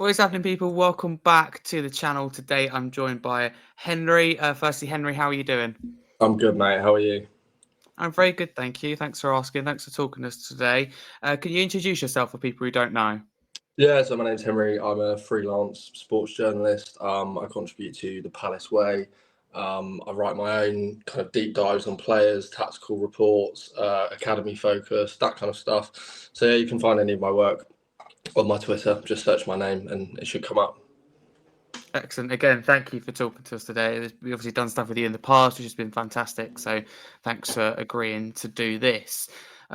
What is happening, people? Welcome back to the channel. Today I'm joined by Henry. Firstly, Henry, how are you doing? I'm good, mate. How are you? I'm very good, thank you. Thanks for asking. Thanks for talking to us today. Can you introduce yourself for people who don't know? Yeah, so my name's Henry. I'm a freelance sports journalist. I contribute to the Palace Way. I write my own kind of deep dives on players, tactical reports, academy focus, that kind of stuff. So yeah, you can find any of my work on my Twitter. Just search my name and it should come up. Excellent. Again, thank you for talking to us today. We've obviously done stuff with you in the past, which has been fantastic. So thanks for agreeing to do this.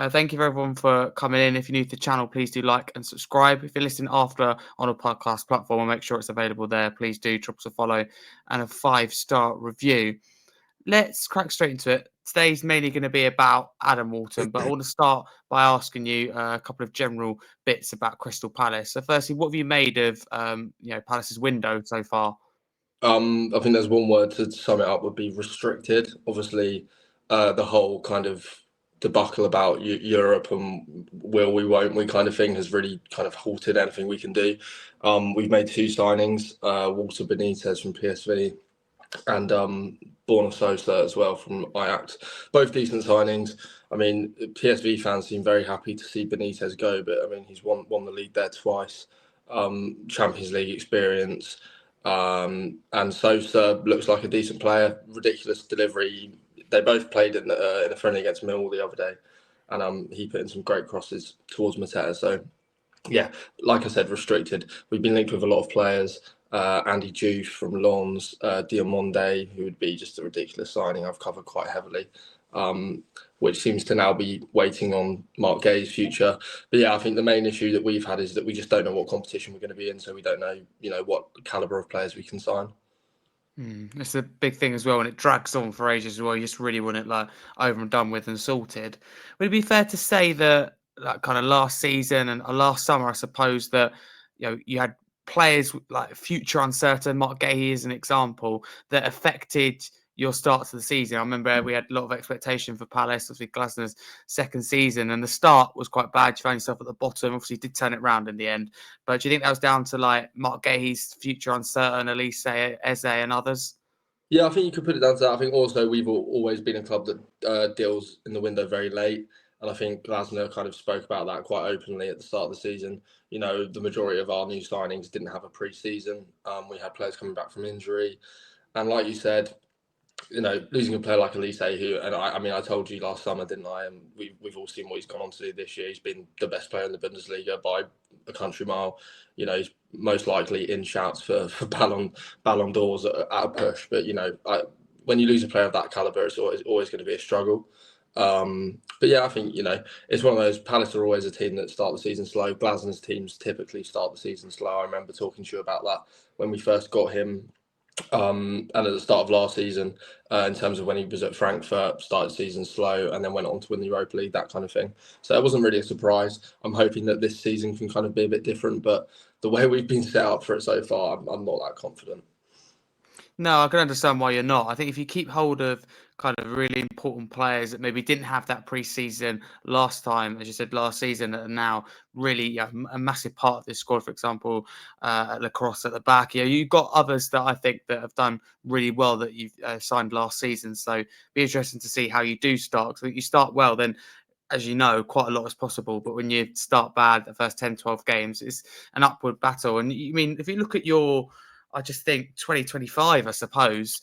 Thank you, everyone, for coming in. If you're new to the channel, please do like and subscribe. If you're listening after on a podcast platform, I'll make sure it's available there. Please do drop us a follow and a 5-star review. Let's crack straight into it. Today's mainly going to be about Adam Wharton, but I want to start by asking you a couple of general bits about Crystal Palace. So, firstly, what have you made of Palace's window so far? I think there's one word to sum it up would be restricted. Obviously, the whole kind of debacle about Europe and will we won't we kind of thing has really kind of halted anything we can do. We've made two signings, Walter Benitez from PSV and Borna Sosa as well from Ajax. Both decent signings. I mean, PSV fans seem very happy to see Benitez go, but I mean, he's won the league there twice, Champions League experience. And Sosa looks like a decent player. Ridiculous delivery. They both played in a friendly against Millwall the other day, and he put in some great crosses towards Mateta. So, yeah, like I said, restricted. We've been linked with a lot of players. Andy Diouf from Lens, Diamonde, who would be just a ridiculous signing I've covered quite heavily, which seems to now be waiting on Mark Gay's future. But yeah, I think the main issue that we've had is that we just don't know what competition we're going to be in, so we don't know, what caliber of players we can sign. It's a big thing as well, and it drags on for ages as well. You just really want it like over and done with and sorted. Would it be fair to say that, like, kind of last season and last summer, I suppose that you had players like future uncertain. Mark Gahey is an example that affected your start to the season. I remember we had a lot of expectation for Palace, obviously Glasner's second season, and the start was quite bad. You found yourself at the bottom. Obviously, did turn it around in the end. But do you think that was down to like Mark Gahey's future uncertain, Elise, Eze, and others? Yeah, I think you could put it down to that. I think also we've always been a club that deals in the window very late. And I think Glasner kind of spoke about that quite openly at the start of the season. The majority of our new signings didn't have a pre-season. We had players coming back from injury. And like you said, losing a player like Elise, who, and I mean, I told you last summer, didn't I? And we've all seen what he's gone on to do this year. He's been the best player in the Bundesliga by a country mile. He's most likely in shouts for Ballon d'Ors at a push. But when you lose a player of that caliber, it's always going to be a struggle. But yeah, I think it's one of those. Palace are always a team that start the season slow. Glasner's teams typically start the season slow. I remember talking to you about that when we first got him. And at the start of last season, in terms of when he was at Frankfurt, started season slow and then went on to win the Europa League, that kind of thing. So it wasn't really a surprise. I'm hoping that this season can kind of be a bit different, but the way we've been set up for it so far, I'm not that confident. No, I can understand why you're not. I think if you keep hold of kind of really important players that maybe didn't have that pre-season last time, as you said, last season, and now really a massive part of this squad, for example, Lacrosse at the back. You've got others that I think that have done really well that you've signed last season. So be interesting to see how you do start. Because I think you start well, then as you know, quite a lot is possible. But when you start bad, the first 10, 12 games, it's an upward battle. And you mean, if you look at I just think 2025, I suppose,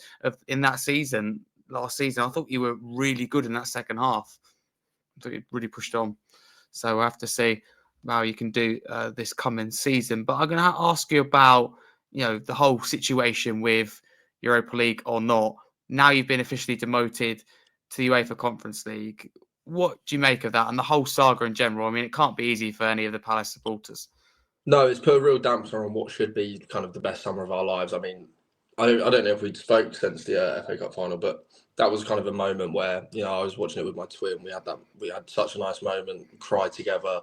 in that season, last season, I thought you were really good in that second half. I thought you really pushed on. So we'll have to see how you can do this coming season. But I'm going to ask you about, the whole situation with Europa League or not. Now you've been officially demoted to the UEFA Conference League. What do you make of that and the whole saga in general? I mean, it can't be easy for any of the Palace supporters. No, it's put a real damper on what should be kind of the best summer of our lives. I mean, I don't know if we'd spoke since the FA Cup final, but that was kind of a moment where I was watching it with my twin. We had such a nice moment, cried together.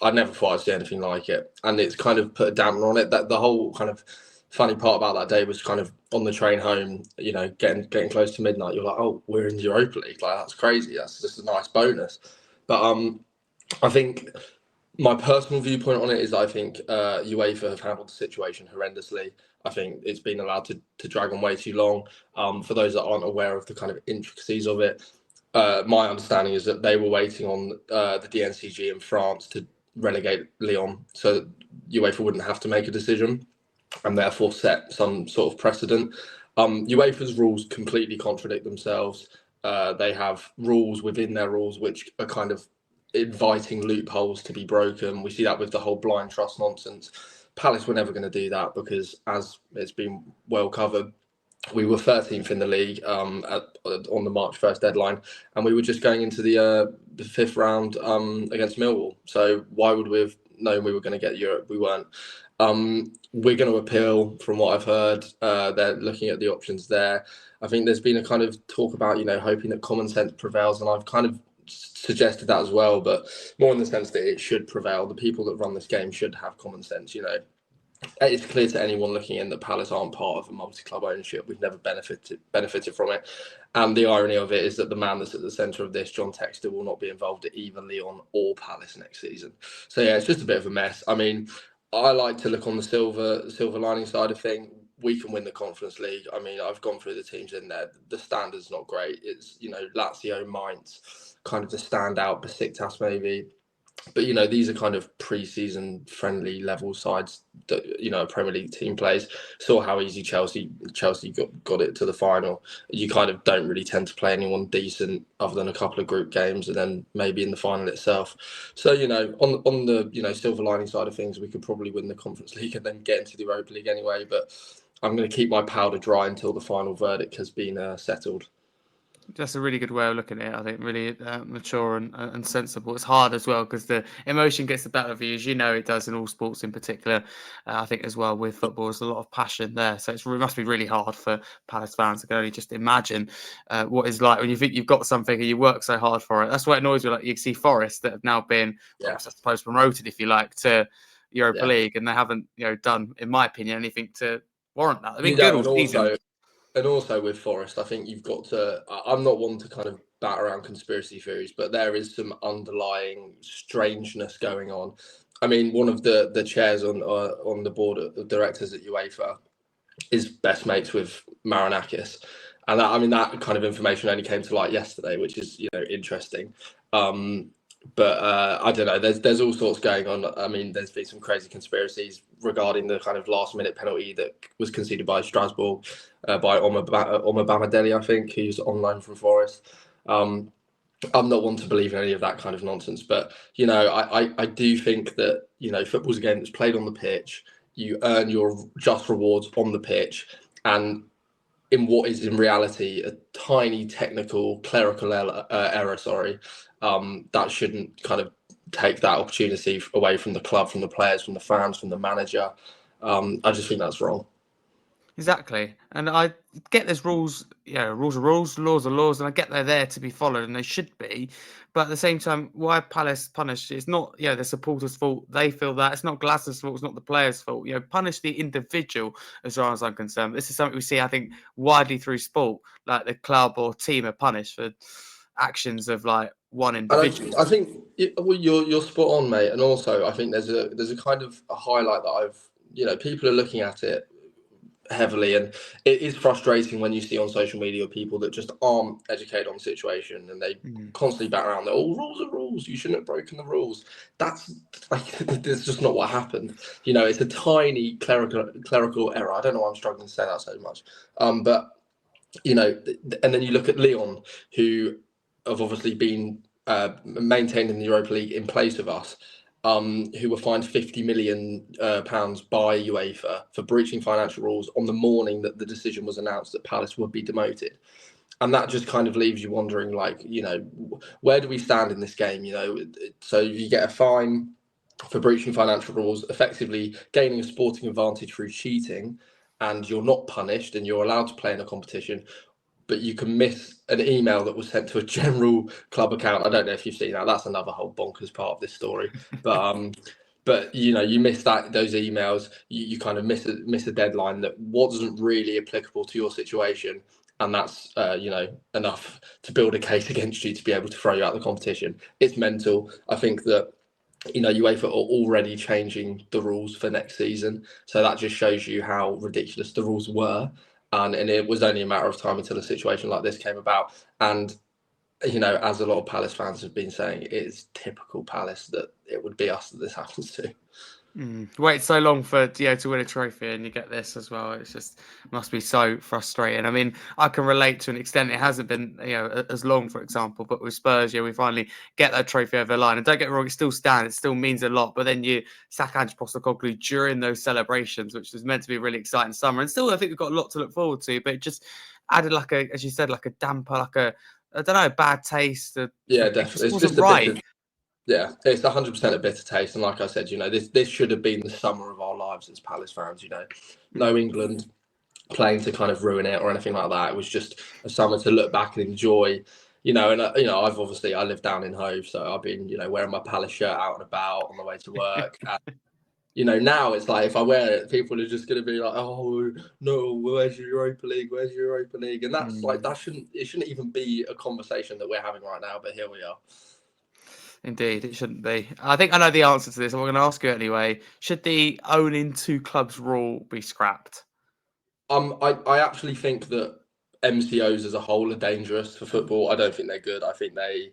I never thought I'd see anything like it, and it's kind of put a damper on it. That the whole kind of funny part about that day was kind of on the train home. Getting close to midnight, you're like, oh, we're in the Europa League. Like, that's crazy. That's just a nice bonus. But I think My personal viewpoint on it is I think UEFA have handled the situation horrendously. I think it's been allowed to drag on way too long. For those that aren't aware of the kind of intricacies of it, my understanding is that they were waiting on the DNCG in France to relegate Lyon, so UEFA wouldn't have to make a decision and therefore set some sort of precedent. UEFA's rules completely contradict themselves. They have rules within their rules which are kind of inviting loopholes to be broken. We see that with the whole blind trust nonsense. Palace were never going to do that because, as it's been well covered, we were 13th in the league on the March 1st deadline, and we were just going into the fifth round against Millwall. So why would we have known we were going to get Europe? We weren't. We're going to appeal, from what I've heard. They're looking at the options there. I think there's been a kind of talk about, hoping that common sense prevails, and I've kind of suggested that as well, but more in the sense that it should prevail. The people that run this game should have common sense. It's clear to anyone looking in that Palace aren't part of a multi-club ownership. We've never benefited from it. And the irony of it is that the man that's at the centre of this, John Textor, will not be involved at either Lyon or Palace next season. So yeah, it's just a bit of a mess. I mean, I like to look on the silver lining side of thing. We can win the Conference League. I mean, I've gone through the teams in there. The standard's not great. It's, Lazio, Mainz, kind of the standout, Besiktas maybe. But, these are kind of pre-season friendly level sides that, a Premier League team plays. Saw how easy Chelsea got it to the final. You kind of don't really tend to play anyone decent other than a couple of group games and then maybe in the final itself. So, on the, silver lining side of things, we could probably win the Conference League and then get into the Europa League anyway. But I'm going to keep my powder dry until the final verdict has been settled. That's a really good way of looking at it. I think really mature and sensible. It's hard as well because the emotion gets the better of you, as it does in all sports in particular. I think as well with football, there's a lot of passion there. So it must be really hard for Palace fans. I can only just imagine what it's like when you think you've got something and you work so hard for it. That's what annoys me. Like you see Forest that have now been, I suppose, promoted, if you like, to Europa League, and they haven't, done, in my opinion, anything to warrant that. I mean, good all season. And also with Forest, I think you've got to. I'm not one to kind of bat around conspiracy theories, but there is some underlying strangeness going on. I mean, one of the chairs on the board of directors at UEFA is best mates with Marinakis, and that kind of information only came to light yesterday, which is interesting. But I don't know. There's all sorts going on. I mean, there's been some crazy conspiracies regarding the kind of last-minute penalty that was conceded by Strasbourg by Omar Bamadeli, I think, who's on loan from Forest. I'm not one to believe in any of that kind of nonsense, but I do think that football's a game that's played on the pitch. You earn your just rewards on the pitch, and in what is in reality a tiny technical clerical error, that shouldn't kind of take that opportunity away from the club, from the players, from the fans, from the manager. I just think that's wrong. Exactly. And I get there's rules, rules are rules, laws are laws, and I get they're there to be followed and they should be. But at the same time, why Palace punished? It's not, the supporters' fault. They feel that. It's not Glasner's fault. It's not the players' fault. Punish the individual as far as I'm concerned. This is something we see, I think, widely through sport. Like the club or team are punished for actions of like one individual. I think you're spot on, mate. And also, I think there's a kind of a highlight that people are looking at it heavily, and it is frustrating when you see on social media people that just aren't educated on the situation and they constantly bat around that rules are rules, you shouldn't have broken the rules. That's that's just not what happened. It's a tiny clerical error. I don't know why I'm struggling to say that so much, but and then you look at Lyon, who have obviously been maintained in the Europa League in place of us, who were fined £50 million by UEFA for breaching financial rules on the morning that the decision was announced that Palace would be demoted. And that just kind of leaves you wondering, where do we stand in this game? So you get a fine for breaching financial rules, effectively gaining a sporting advantage through cheating, and you're not punished and you're allowed to play in a competition. But you can miss an email that was sent to a general club account. I don't know if you've seen that. That's another whole bonkers part of this story. But you miss those emails. You kind of miss a deadline that wasn't really applicable to your situation, and that's enough to build a case against you to be able to throw you out of the competition. It's mental. I think that UEFA are already changing the rules for next season. So that just shows you how ridiculous the rules were. And it was only a matter of time until a situation like this came about. And, as a lot of Palace fans have been saying, it is typical Palace that it would be us that this happens to. Wait so long for to win a trophy and you get this as well. It's just must be so frustrating. I mean, I can relate to an extent. It hasn't been as long, for example, but with Spurs, we finally get that trophy over the line. And don't get me wrong, it still stands. It still means a lot. But then you sack Ange Postecoglou during those celebrations, which was meant to be a really exciting summer. And still, I think we've got a lot to look forward to. But it just added as you said, like a damper, I don't know, bad taste. Yeah, It definitely. just It's wasn't just a right. bit of, yeah, it's 100% a bitter taste. And like I said, this should have been the summer of our lives as Palace fans. No England playing to kind of ruin it or anything like that. It was just a summer to look back and enjoy. I live down in Hove, so I've been wearing my Palace shirt out and about on the way to work. And, now it's like if I wear it, people are just going to be like, "Oh no, where's your Europa League? Where's your Europa League?" And that's it shouldn't even be a conversation that we're having right now. But here we are. Indeed, it shouldn't be. I think I know the answer to this. I'm going to ask you anyway. Should the owning two clubs rule be scrapped? I actually think that MCOs as a whole are dangerous for football. I don't think they're good. I think they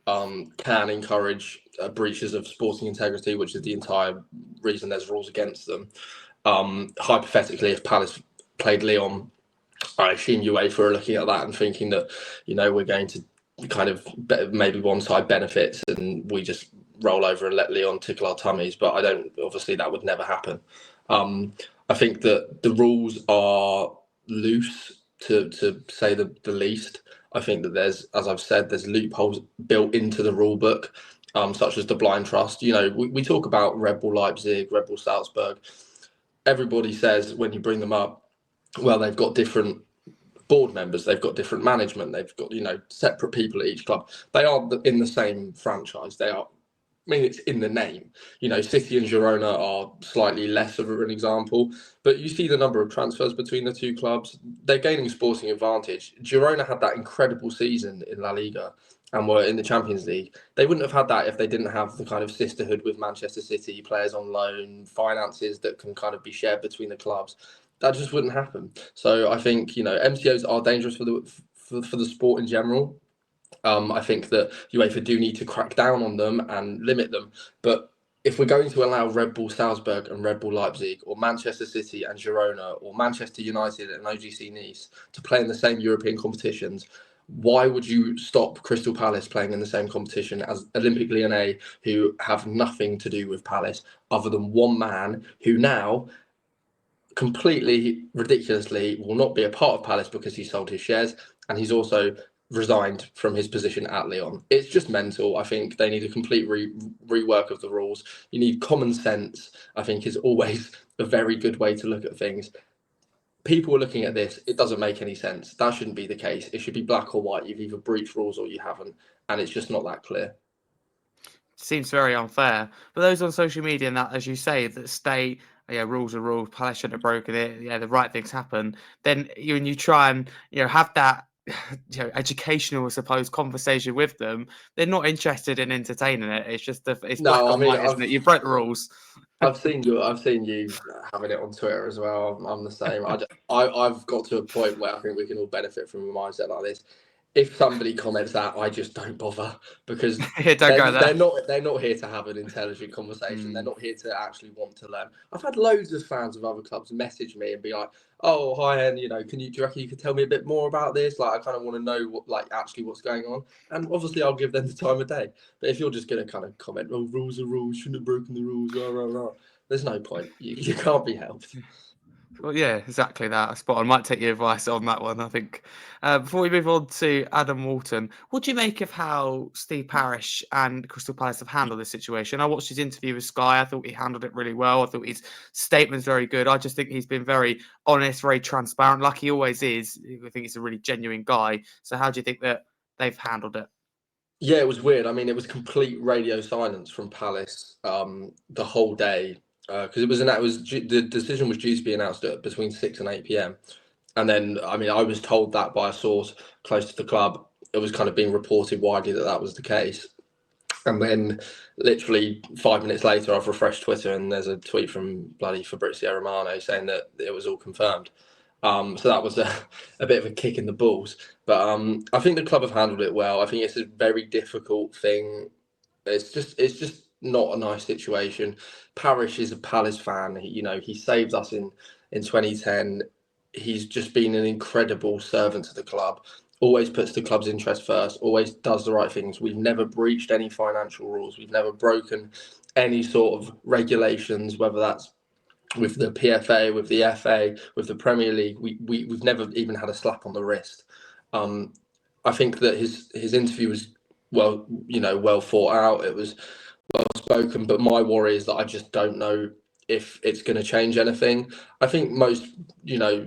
can encourage breaches of sporting integrity, which is the entire reason there's rules against them. Hypothetically, if Palace played Lyon, I assume UEFA are looking at that and thinking that, we're going to kind of maybe one side benefits and we just roll over and let Lyon tickle our tummies. But obviously that would never happen. I think that the rules are loose to say the least. I think that there's loopholes built into the rule book, such as the blind trust. We talk about Red Bull Leipzig, Red Bull Salzburg. Everybody says when you bring them up, well, they've got different board members, they've got different management, they've got separate people at each club. They are in the same franchise. They are. I mean, it's in the name. City and Girona are slightly less of an example, but you see the number of transfers between the two clubs. They're gaining sporting advantage. Girona had that incredible season in La Liga and were in the Champions League. They wouldn't have had that if they didn't have the kind of sisterhood with Manchester City, players on loan, finances that can kind of be shared between the clubs. That just wouldn't happen. So I think MCOs are dangerous for the sport in general. I think that UEFA do need to crack down on them and limit them. But if we're going to allow Red Bull Salzburg and Red Bull Leipzig, or Manchester City and Girona, or Manchester United and OGC Nice to play in the same European competitions, why would you stop Crystal Palace playing in the same competition as Olympique Lyonnais, who have nothing to do with Palace other than one man who now completely ridiculously will not be a part of Palace because he sold his shares, and he's also resigned from his position at Lyon. It's just mental. I think they need a complete rework of the rules. You need common sense, I think, is always a very good way to look at things. People are looking at this, it doesn't make any sense. That shouldn't be the case. It should be black or white. You've either breached rules or you haven't, and it's just not that clear. Seems very unfair. But those on social media and that, as you say, that state, rules are rules, Palace shouldn't have broken it, the right things happen, then when you try and, have that, educational, I suppose, conversation with them, they're not interested in entertaining it. It's just, it's black or white, isn't it? You broke the rules. I've seen you having it on Twitter as well. I'm the same. I've got to a point where I think we can all benefit from a mindset like this. If somebody comments that, I just don't bother because they're not here to have an intelligent conversation. They're not here to actually want to learn. I've had loads of fans of other clubs message me and be like, "Oh, hi, and do you reckon you could tell me a bit more about this? Like, I kind of want to know actually what's going on." And obviously, I'll give them the time of day. But if you're just going to kind of comment, "Oh, rules are rules, shouldn't have broken the rules," rah, rah, rah, there's no point. You can't be helped. Well, yeah, exactly that. Spot on. Might take your advice on that one, I think. Before we move on to Adam Wharton, what do you make of how Steve Parish and Crystal Palace have handled this situation? I watched his interview with Sky. I thought he handled it really well. I thought his statement's very good. I just think he's been very honest, very transparent, like he always is. I think he's a really genuine guy. So how do you think that they've handled it? Yeah, it was weird. I mean, it was complete radio silence from Palace the whole day. Because the decision was due to be announced at between 6 and 8 p.m. And then, I mean, I was told that by a source close to the club. It was kind of being reported widely that was the case. And then literally 5 minutes later, I've refreshed Twitter and there's a tweet from bloody Fabrizio Romano saying that it was all confirmed. So that was a bit of a kick in the balls. But I think the club have handled it well. I think it's a very difficult thing. It's just not a nice situation. Parish is a Palace fan. He saved us in 2010. He's just been an incredible servant to the club. Always puts the club's interest first. Always does the right things. We've never breached any financial rules. We've never broken any sort of regulations, whether that's with the PFA, with the FA, with the Premier League. We've never even had a slap on the wrist. I think that his interview was well thought out. It was well spoken, but my worry is that I just don't know if it's going to change anything. I think most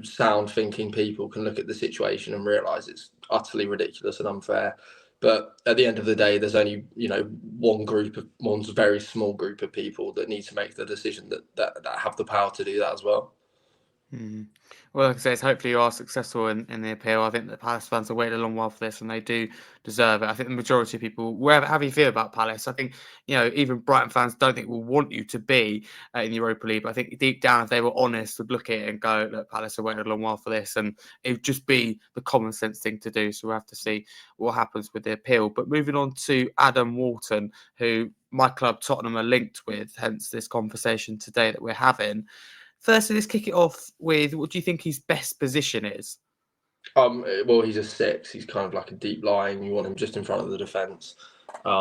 sound thinking people can look at the situation and realize it's utterly ridiculous and unfair. But at the end of the day, there's only one very small group of people that need to make the decision that have the power to do that as well. Well, like I say, hopefully you are successful in the appeal. I think the Palace fans have waited a long while for this, and they do deserve it. I think the majority of people, wherever, how do you feel about Palace? I think, even Brighton fans don't think will want you to be in the Europa League. But I think deep down, if they were honest, would look at it and go, look, Palace have waited a long while for this, and it would just be the common sense thing to do. So we'll have to see what happens with the appeal. But moving on to Adam Wharton, who my club Tottenham are linked with, hence this conversation today that we're having. Firstly, let's kick it off with, what do you think his best position is? Well, he's a 6. He's kind of like a deep lying. You want him just in front of the defence. I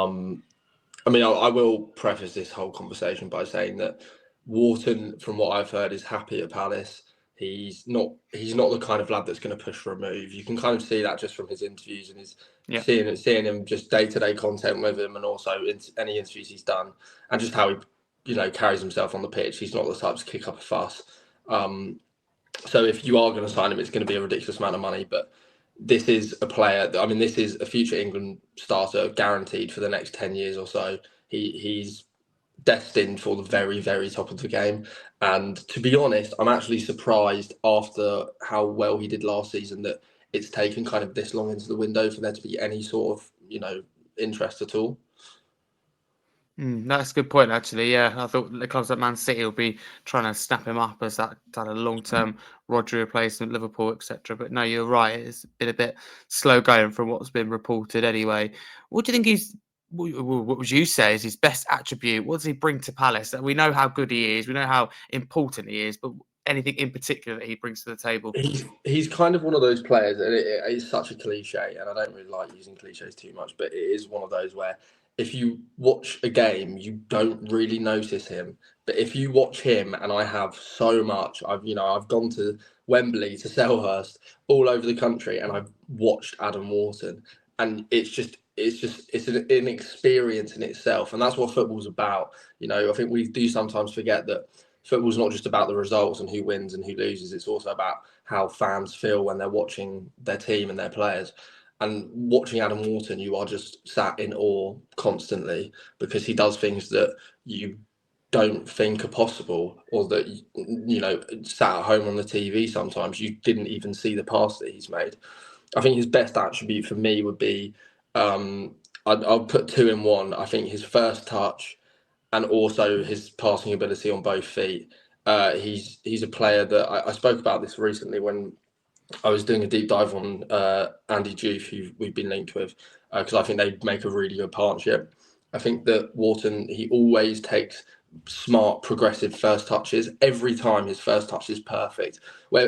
will preface this whole conversation by saying that Wharton, from what I've heard, is happy at Palace. He's not the kind of lad that's going to push for a move. You can kind of see that just from his interviews and seeing him just day-to-day content with him, and also in any interviews he's done, and just how he carries himself on the pitch. He's not the type to kick up a fuss. So if you are going to sign him, it's going to be a ridiculous amount of money. But this is a player. This is a future England starter, guaranteed for the next 10 years or so. He's destined for the very, very top of the game. And to be honest, I'm actually surprised after how well he did last season that it's taken kind of this long into the window for there to be any sort of interest at all. That's a good point, actually. Yeah, I thought the clubs like Man City will be trying to snap him up as that a long-term Rodri replacement, Liverpool, etc. But no, you're right. It's been a bit slow going from what's been reported anyway. What do you think what would you say is his best attribute? What does he bring to Palace? We know how good he is. We know how important he is. But anything in particular that he brings to the table? He's kind of one of those players, and it's such a cliche, and I don't really like using cliches too much, but it is one of those where if you watch a game, you don't really notice him. But if you watch him, and I have so much, I've gone to Wembley, to Selhurst, all over the country, and I've watched Adam Wharton, and it's an experience in itself, and that's what football's about. I think we do sometimes forget that football's not just about the results and who wins and who loses. It's also about how fans feel when they're watching their team and their players. And watching Adam Wharton, you are just sat in awe constantly because he does things that you don't think are possible, or that, sat at home on the TV sometimes you didn't even see the pass that he's made. I think his best attribute for me would be, I'll put 2 in 1. I think his first touch and also his passing ability on both feet. He's a player that I spoke about this recently when I was doing a deep dive on Andy Diouf, who we've been linked with, because I think they make a really good partnership. I think that Wharton, he always takes smart, progressive first touches. Every time his first touch is perfect.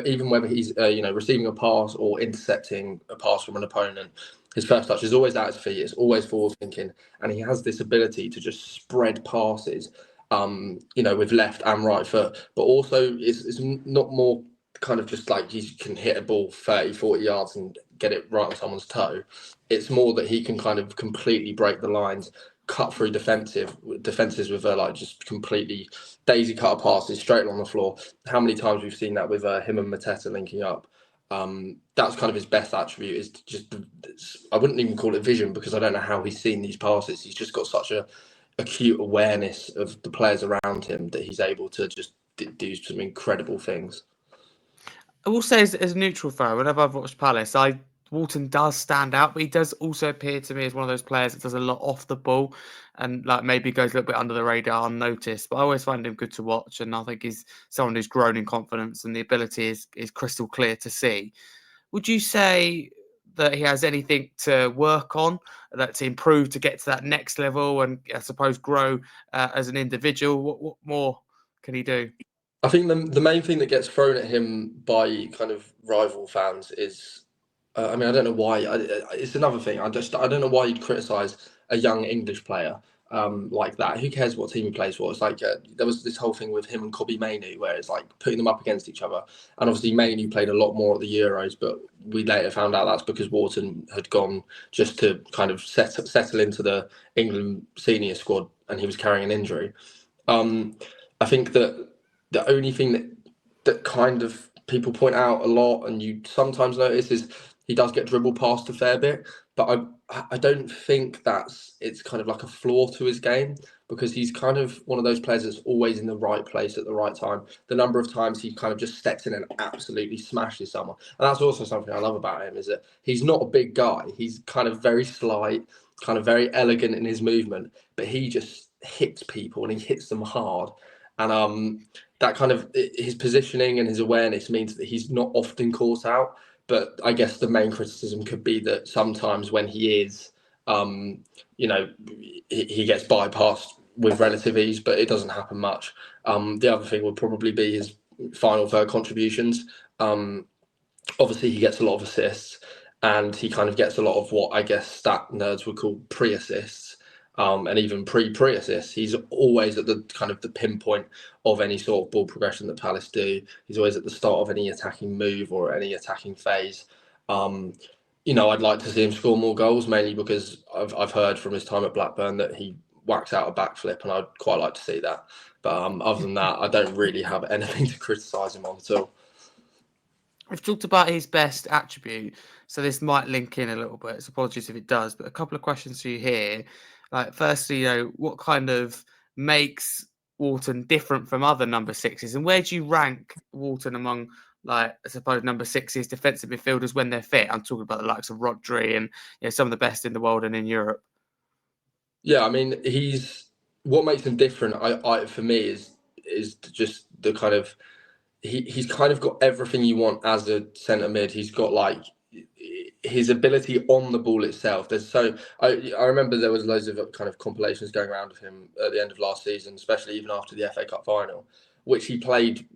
Even whether he's receiving a pass or intercepting a pass from an opponent, his first touch is always at his feet. It's always forward thinking, and he has this ability to just spread passes, with left and right foot. But also, it's not more kind of just like he can hit a ball 30, 40 yards and get it right on someone's toe. It's more that he can kind of completely break the lines, cut through defenses with just completely daisy cutter passes straight on the floor. How many times we've seen that with him and Mateta linking up. That's kind of his best attribute, is just, I wouldn't even call it vision, because I don't know how he's seen these passes. He's just got such a acute awareness of the players around him that he's able to just do some incredible things. I will say, as a neutral fan, whenever I've watched Palace, Wharton does stand out, but he does also appear to me as one of those players that does a lot off the ball. and like maybe goes a little bit under the radar unnoticed. But I always find him good to watch, and I think he's someone who's grown in confidence, and the ability is crystal clear to see. Would you say that he has anything to work on, that to improve to get to that next level, and I suppose grow as an individual? What more can he do? I think the main thing that gets thrown at him by kind of rival fans is, I mean, I don't know why. It's another thing. I don't know why you'd criticise a young English player like that. Who cares what team he plays for? It's like there was this whole thing with him and Kobbie Mainoo, where it's like putting them up against each other. And obviously Mainoo played a lot more at the Euros, but we later found out that's because Wharton had gone just to kind of settle into the England senior squad, and he was carrying an injury. I think that the only thing that kind of people point out a lot, and you sometimes notice, is he does get dribbled past a fair bit, but I don't think it's kind of like a flaw to his game, because he's kind of one of those players that's always in the right place at the right time. The number of times he kind of just steps in and absolutely smashes someone, and that's also something I love about him, is that he's not a big guy. He's kind of very slight, kind of very elegant in his movement, but he just hits people and he hits them hard. And that kind of his positioning and his awareness means that he's not often caught out. But I guess the main criticism could be that sometimes when he is, he gets bypassed with relative ease, but it doesn't happen much. The other thing would probably be his final third contributions. Obviously, he gets a lot of assists, and he kind of gets a lot of what I guess stat nerds would call pre-assists. And even pre-assists, he's always at the kind of the pinpoint of any sort of ball progression that Palace do. He's always at the start of any attacking move or any attacking phase. I'd like to see him score more goals, mainly because I've heard from his time at Blackburn that he whacks out a backflip, and I'd quite like to see that. But other than that, I don't really have anything to criticise him on at all. We've talked about his best attribute, so this might link in a little bit. So apologies if it does, but a couple of questions for you here. Like, firstly, what kind of makes Wharton different from other number sixes, and where do you rank Wharton among, like, I suppose, number sixes defensive midfielders when they're fit? I'm talking about the likes of Rodri and some of the best in the world and in Europe. Yeah, I mean, what makes him different. I for me is just the kind of he's kind of got everything you want as a centre mid. He's got like his ability on the ball itself. I remember there was loads of kind of compilations going around of him at the end of last season, especially even after the FA Cup final, which he played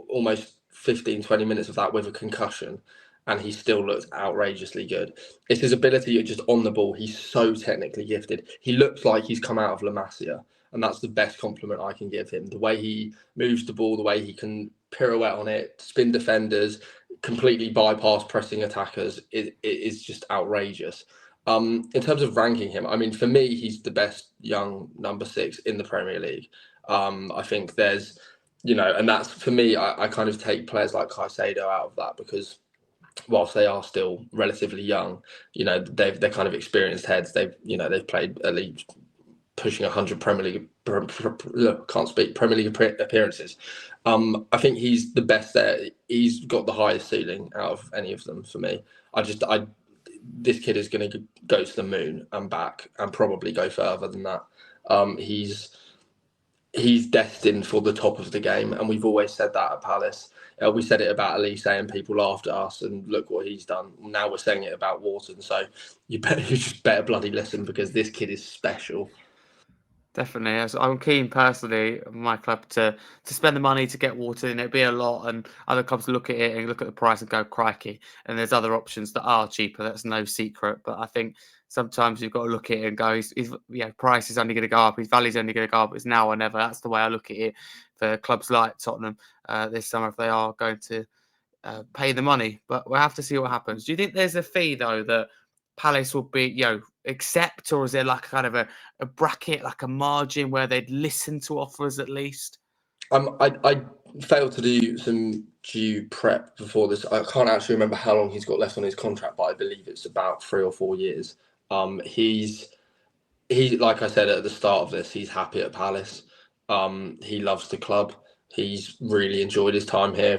almost 15, 20 minutes of that with a concussion, and he still looked outrageously good. It's his ability just on the ball. He's so technically gifted. He looks like he's come out of La Masia, and that's the best compliment I can give him. The way he moves the ball, the way he can pirouette on it, spin defenders, completely bypass pressing attackers, it is just outrageous. In terms of ranking him, I mean, for me, he's the best young number six in the Premier League. I think there's, and that's for me, I kind of take players like Caicedo out of that, because whilst they are still relatively young, they're kind of experienced heads. They've played at least pushing 100 Premier League appearances. I think he's the best there. He's got the highest ceiling out of any of them for me. This kid is going to go to the moon and back, and probably go further than that. He's destined for the top of the game, and we've always said that at Palace. We said it about Elise, and people laughed at us, and look what he's done. Now we're saying it about Wharton, so you just better bloody listen, because this kid is special. Definitely. I'm keen personally, my club, to spend the money to get Wharton in. It'd be a lot, and other clubs look at it and look at the price and go, crikey. And there's other options that are cheaper. That's no secret. But I think sometimes you've got to look at it and go, his price is only going to go up. His value is only going to go up. It's now or never. That's the way I look at it for clubs like Tottenham this summer, if they are going to pay the money. But we'll have to see what happens. Do you think there's a fee, though, that Palace will be, accept, or is there like kind of a bracket, like a margin where they'd listen to offers at least? I failed to do some due prep before this. I can't actually remember how long he's got left on his contract, but I believe it's about 3 or 4 years. He like I said at the start of this, he's happy at Palace. He loves the club. He's really enjoyed his time here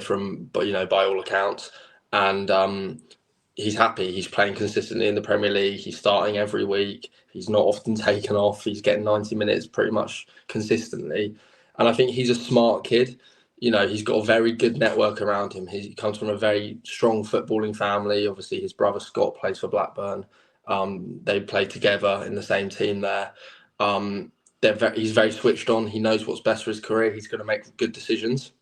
by all accounts. And he's happy. He's playing consistently in the Premier League. He's starting every week. He's not often taken off. He's getting 90 minutes pretty much consistently. And I think he's a smart kid. He's got a very good network around him. He comes from a very strong footballing family. Obviously, his brother Scott plays for Blackburn. They play together in the same team there. He's very switched on. He knows what's best for his career. He's going to make good decisions.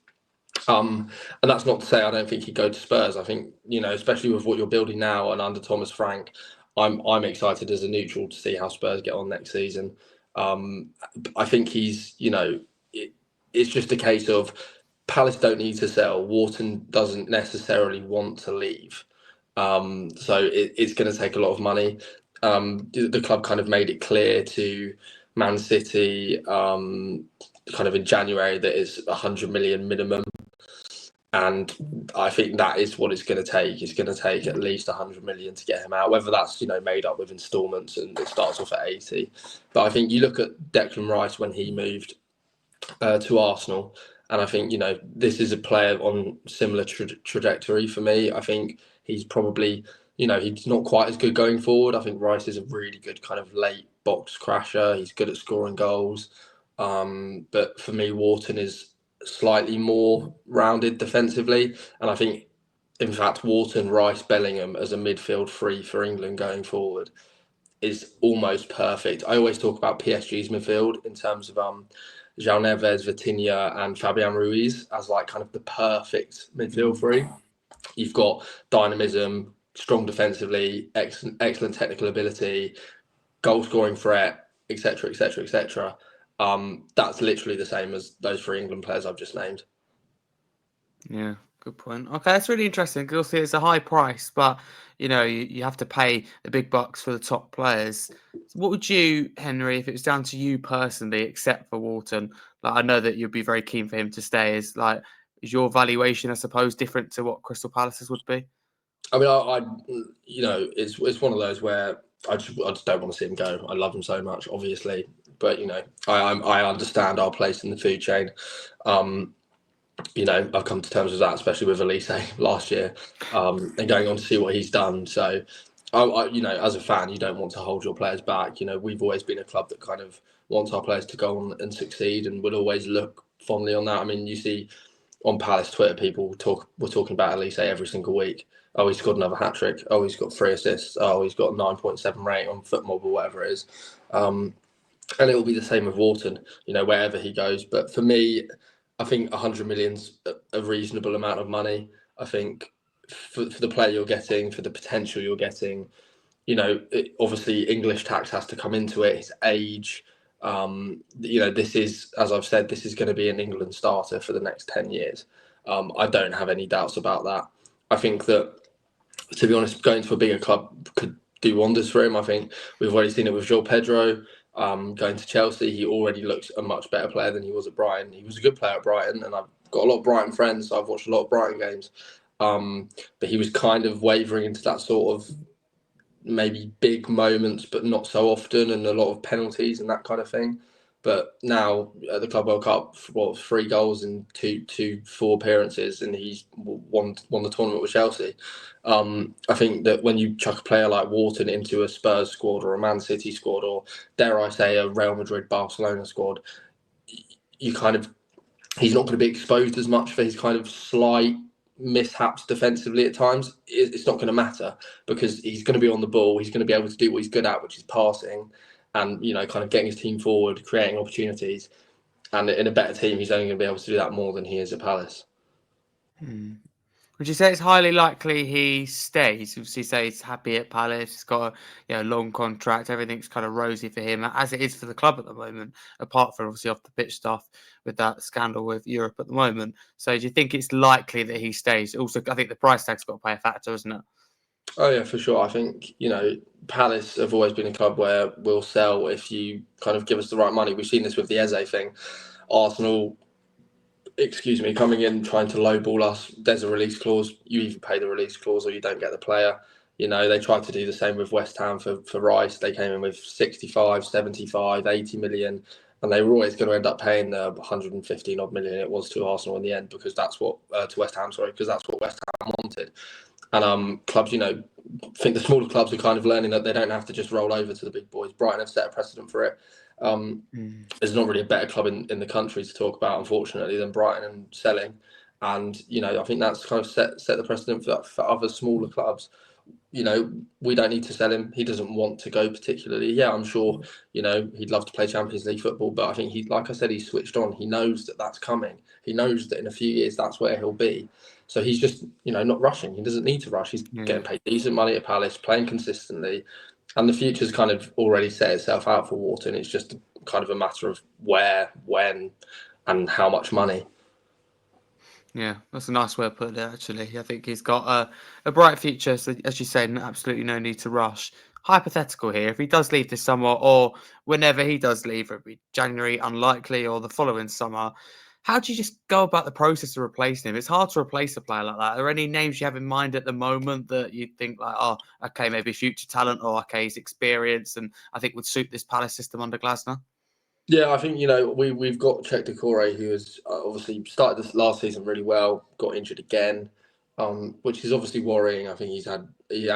And that's not to say I don't think he'd go to Spurs. I think, especially with what you're building now and under Thomas Frank, I'm excited as a neutral to see how Spurs get on next season. I think it's just a case of Palace don't need to sell. Wharton doesn't necessarily want to leave. So it's going to take a lot of money. The club kind of made it clear to Man City kind of in January that it's 100 million minimum. And I think that is what it's going to take. It's going to take at least 100 million to get him out, whether that's, made up with instalments and it starts off at 80. But I think you look at Declan Rice when he moved to Arsenal, and I think, this is a player on similar trajectory for me. I think he's probably, he's not quite as good going forward. I think Rice is a really good kind of late box crasher. He's good at scoring goals. But for me, Wharton is slightly more rounded defensively, and I think in fact Wharton, Rice, Bellingham as a midfield three for England going forward is almost perfect. I always talk about PSG's midfield in terms of João Neves, Vitinha and Fabian Ruiz as like kind of the perfect midfield three. You've got dynamism, strong defensively, excellent technical ability, goal scoring threat, etc., etc., etc. That's literally the same as those three England players I've just named. Yeah, good point. Okay, that's really interesting because obviously it's a high price, but you have to pay the big bucks for the top players. What would you, Henry, if it was down to you personally, except for Wharton? Like, I know that you'd be very keen for him to stay. Is your valuation, I suppose, different to what Crystal Palace's would be? I mean, it's one of those where I just don't want to see him go. I love him so much, obviously, but I understand our place in the food chain. I've come to terms with that, especially with Elise last year, and going on to see what he's done. So, as a fan, you don't want to hold your players back. We've always been a club that kind of wants our players to go on and succeed, and will always look fondly on that. I mean, you see on Palace Twitter, we're talking about Elise every single week. Oh, he's scored another hat trick. Oh, he's got 3 assists. Oh, he's got a 9.7 rate on FootMob or whatever it is. And it will be the same with Wharton, wherever he goes. But for me, I think 100 million's a reasonable amount of money. I think for the player you're getting, for the potential you're getting, obviously English tax has to come into it. His age, this is, as I've said, this is going to be an England starter for the next 10 years. I don't have any doubts about that. I think that, to be honest, going to a bigger club could do wonders for him. I think we've already seen it with João Pedro. Going to Chelsea, he already looks a much better player than he was at Brighton. He was a good player at Brighton, and I've got a lot of Brighton friends, so I've watched a lot of Brighton games. But he was kind of wavering into that sort of maybe big moments, but not so often, and a lot of penalties and that kind of thing. But now at the Club World Cup, 3 goals in 4 appearances, and he's won the tournament with Chelsea. I think that when you chuck a player like Wharton into a Spurs squad or a Man City squad, or dare I say a Real Madrid Barcelona squad, he's not going to be exposed as much for his kind of slight mishaps defensively at times. It's not going to matter because he's going to be on the ball. He's going to be able to do what he's good at, which is passing and, kind of getting his team forward, creating opportunities. And in a better team, he's only going to be able to do that more than he is at Palace. Would you say it's highly likely he stays? Would you say he's happy at Palace? He's got a long contract. Everything's kind of rosy for him, as it is for the club at the moment, apart from obviously off the pitch stuff with that scandal with Europe at the moment. So do you think it's likely that he stays? Also, I think the price tag's got to play a factor, isn't it? Oh, yeah, for sure. I think, Palace have always been a club where we'll sell if you kind of give us the right money. We've seen this with the Eze thing. Arsenal, coming in, trying to lowball us. There's a release clause. You either pay the release clause or you don't get the player. They tried to do the same with West Ham for Rice. They came in with 65, 75, 80 million, and they were always going to end up paying the 115 odd million it was to Arsenal in the end, because that's what to West Ham, because that's what West Ham wanted. And clubs, I think the smaller clubs are kind of learning that they don't have to just roll over to the big boys. Brighton have set a precedent for it. There's not really a better club in the country to talk about, unfortunately, than Brighton and selling. And, I think that's kind of set the precedent for other smaller clubs. We don't need to sell him. He doesn't want to go particularly. Yeah, I'm sure, he'd love to play Champions League football, but I think like I said, he's switched on. He knows that that's coming. He knows that in a few years, that's where he'll be. So he's just, not rushing. He doesn't need to rush. He's getting paid decent money at Palace, playing consistently. And the future's kind of already set itself out for Wharton. It's just kind of a matter of where, when, and how much money. Yeah, that's a nice way of putting it, actually. I think he's got a bright future. So, as you said, absolutely no need to rush. Hypothetical here. If he does leave this summer, or whenever he does leave, it'll be January, unlikely, or the following summer, how do you just go about the process of replacing him? It's hard to replace a player like that. Are there any names you have in mind at the moment that you think like, oh, okay, maybe future talent, or okay, he's experienced and I think would suit this Palace system under Glasner? Yeah, I think we've got Czech Decore, who has obviously started this last season really well, got injured again, which is obviously worrying. I think he had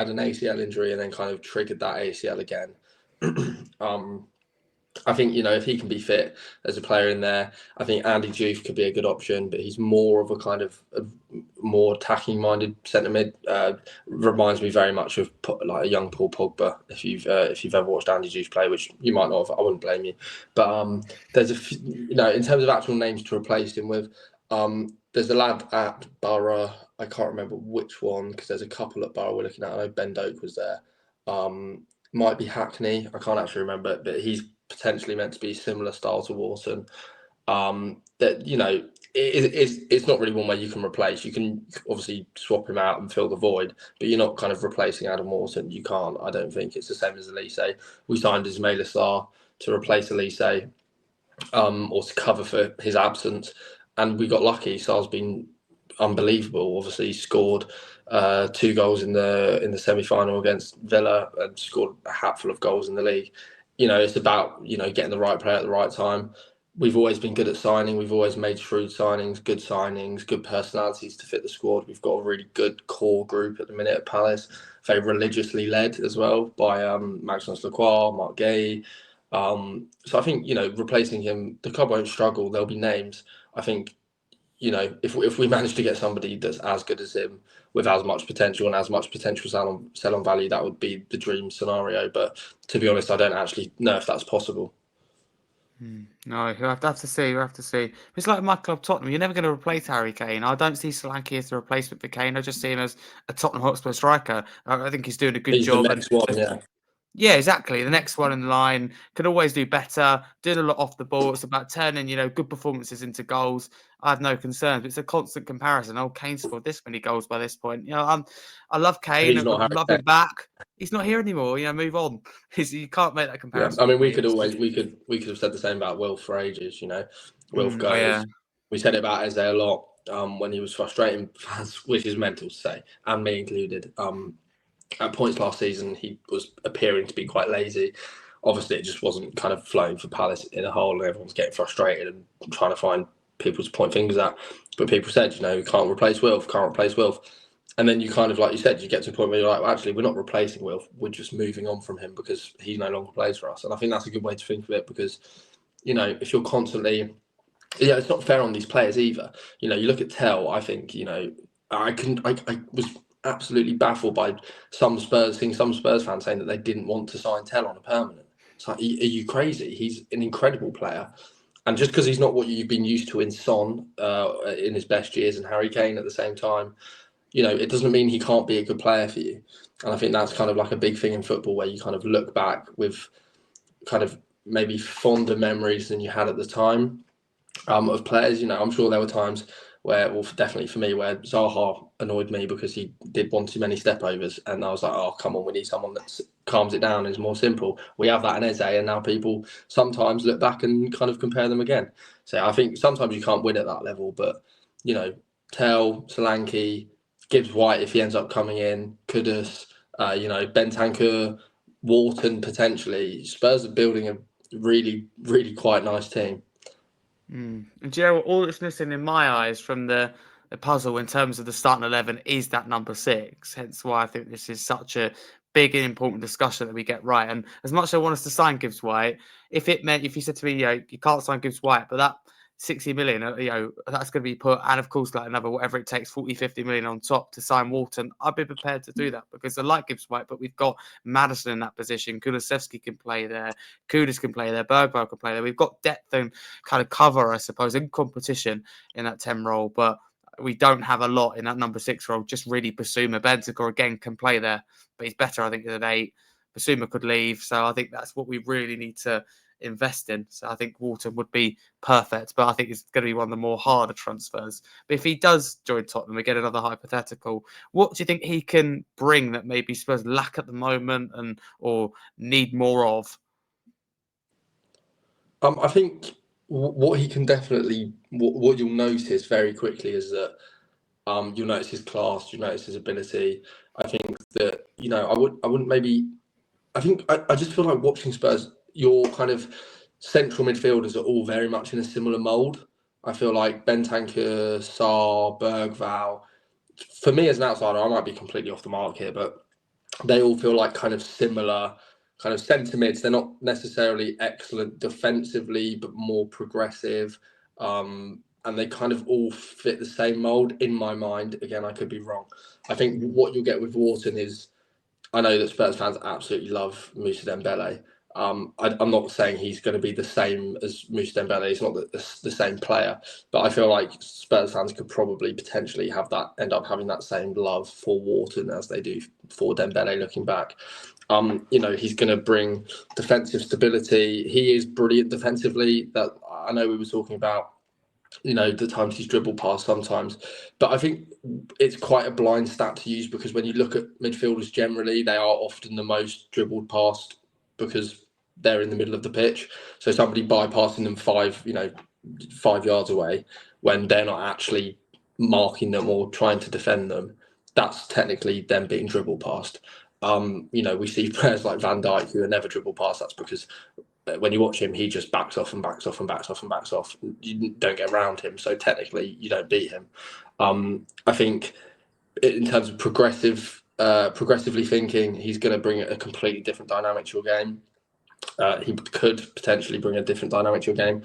an ACL injury and then kind of triggered that ACL again. I think, if he can be fit as a player in there, I think Andy Diouf could be a good option, but he's more of a kind of a more attacking-minded centre mid. Reminds me very much of like a young Paul Pogba. If you've ever watched Andy Diouf play, which you might not have, I wouldn't blame you. But there's a few, in terms of actual names to replace him with, there's a lad at Borough. I can't remember which one because there's a couple at Borough we're looking at. I know Ben Doak was there. Might be Hackney. I can't actually remember, but he's potentially meant to be similar style to Wharton. It's not really one where you can replace. You can obviously swap him out and fill the void, but you're not kind of replacing Adam Wharton. You can't. I don't think it's the same as Elise. We signed Ismaila Sarr to replace Elise, or to cover for his absence, and we got lucky. Sarr's been unbelievable. Obviously, he scored 2 goals in the semi-final against Villa and scored a hatful of goals in the league. It's about getting the right player at the right time. We've always been good at signing. We've always made shrewd signings, good personalities to fit the squad. We've got a really good core group at the minute at Palace, very religiously led as well by Maxence Lacroix, Mark Gay. So I think replacing him, the club won't struggle. There'll be names. I think if we manage to get somebody that's as good as him with as much potential and as much potential sell on value, that would be the dream scenario. But to be honest, I don't actually know if that's possible. No, you have to see. You have to see. It's like my club, Tottenham. You're never going to replace Harry Kane. I don't see Solanke as the replacement for Kane. I just see him as a Tottenham Hotspur striker. I think he's doing a good He's job. the next one, yeah. Yeah, exactly. The next one in the line could always do better, doing a lot off the ball. It's about turning, good performances into goals. I have no concerns. But it's a constant comparison. Oh, Kane scored this many goals by this point. I love Kane. He's I not Harry love Kane. him back. He's not here anymore. Move on. You can't make that Yeah, comparison. I mean, we could have said the same about Wilf for ages. Wilf goes. Yeah. We said it about Eze a lot when he was frustrating fans, which is mental to say, and me included. At points last season, he was appearing to be quite lazy. Obviously, it just wasn't kind of flowing for Palace in a whole, and everyone's getting frustrated and trying to find people to point fingers at. But people said, we can't replace Wilf. And then you kind of, like you said, you get to a point where you're like, well, actually, we're not replacing Wilf. We're just moving on from him because he no longer plays for us. And I think that's a good way to think of it because, if you're constantly... Yeah, it's not fair on these players either. You look at Tell, I think, I was absolutely baffled by some Spurs fans saying that they didn't want to sign Tell on a permanent. It's like, are you crazy? He's an incredible player. And just because he's not what you've been used to in Son in his best years and Harry Kane at the same time, it doesn't mean he can't be a good player for you. And I think that's kind of like a big thing in football where you kind of look back with kind of maybe fonder memories than you had at the time of players. I'm sure there were times where, well, definitely for me, where Zaha annoyed me because he did one too many step overs. And I was like, oh, come on, we need someone that calms it down, is more simple. We have that in Eze, and now people sometimes look back and kind of compare them again. So I think sometimes you can't win at that level, but, Tell, Solanke, Gibbs White, if he ends up coming in, Kudus, Bentancur, Wharton, potentially. Spurs are building a really, really quite nice team. And do you know what? All that's missing in my eyes from the puzzle in terms of the starting 11 is that number 6. Hence why I think this is such a big and important discussion that we get right. And as much as I want us to sign Gibbs White, if you said to me, you can't sign Gibbs White, but that 60 million, that's going to be put, and of course, like another, whatever it takes, 40, 50 million on top to sign Wharton, I'd be prepared to do that because I like Gibbs White, but we've got Maddison in that position. Kulusevski can play there. Kudus can play there. Bergwijn can play there. We've got depth and kind of cover, I suppose, in competition in that 10 role, but we don't have a lot in that number 6 role. Just really Basuma. Bentancur again can play there, but he's better, I think, than 8. Basuma could leave, so I think that's what we really need to invest in. So I think Wharton would be perfect, but I think it's going to be one of the more harder transfers. But if he does join Tottenham, we get another hypothetical. What do you think he can bring that maybe Spurs lack at the moment or need more of? I think what he can definitely, what you'll notice very quickly is that you'll notice his class, you'll notice his ability. I think that, I wouldn't maybe, I just feel like watching Spurs, your kind of central midfielders are all very much in a similar mould. I feel like Bentancur, Sarr, Bergwijn, for me as an outsider, I might be completely off the mark here, but they all feel like kind of similar kind of centre mids. They're not necessarily excellent defensively, but more progressive. And they kind of all fit the same mould in my mind. Again, I could be wrong. I think what you'll get with Wharton is, I know that Spurs fans absolutely love Moussa Dembele. I'm not saying he's going to be the same as Moussa Dembele. He's not the same player, but I feel like Spurs fans could probably potentially end up having that same love for Wharton as they do for Dembele. Looking back, he's going to bring defensive stability. He is brilliant defensively. That I know we were talking about. The times he's dribbled past sometimes. But I think it's quite a blind stat to use because when you look at midfielders generally, they are often the most dribbled past because they're in the middle of the pitch. So somebody bypassing them 5 yards away when they're not actually marking them or trying to defend them, that's technically them being dribbled past. We see players like Van Dijk who are never dribbled past. That's because when you watch him, he just backs off and backs off and backs off and backs off. You don't get around him, so technically you don't beat him. I think in terms of progressively thinking, he's going to bring a completely different dynamic to your game. He could potentially bring a different dynamic to your game.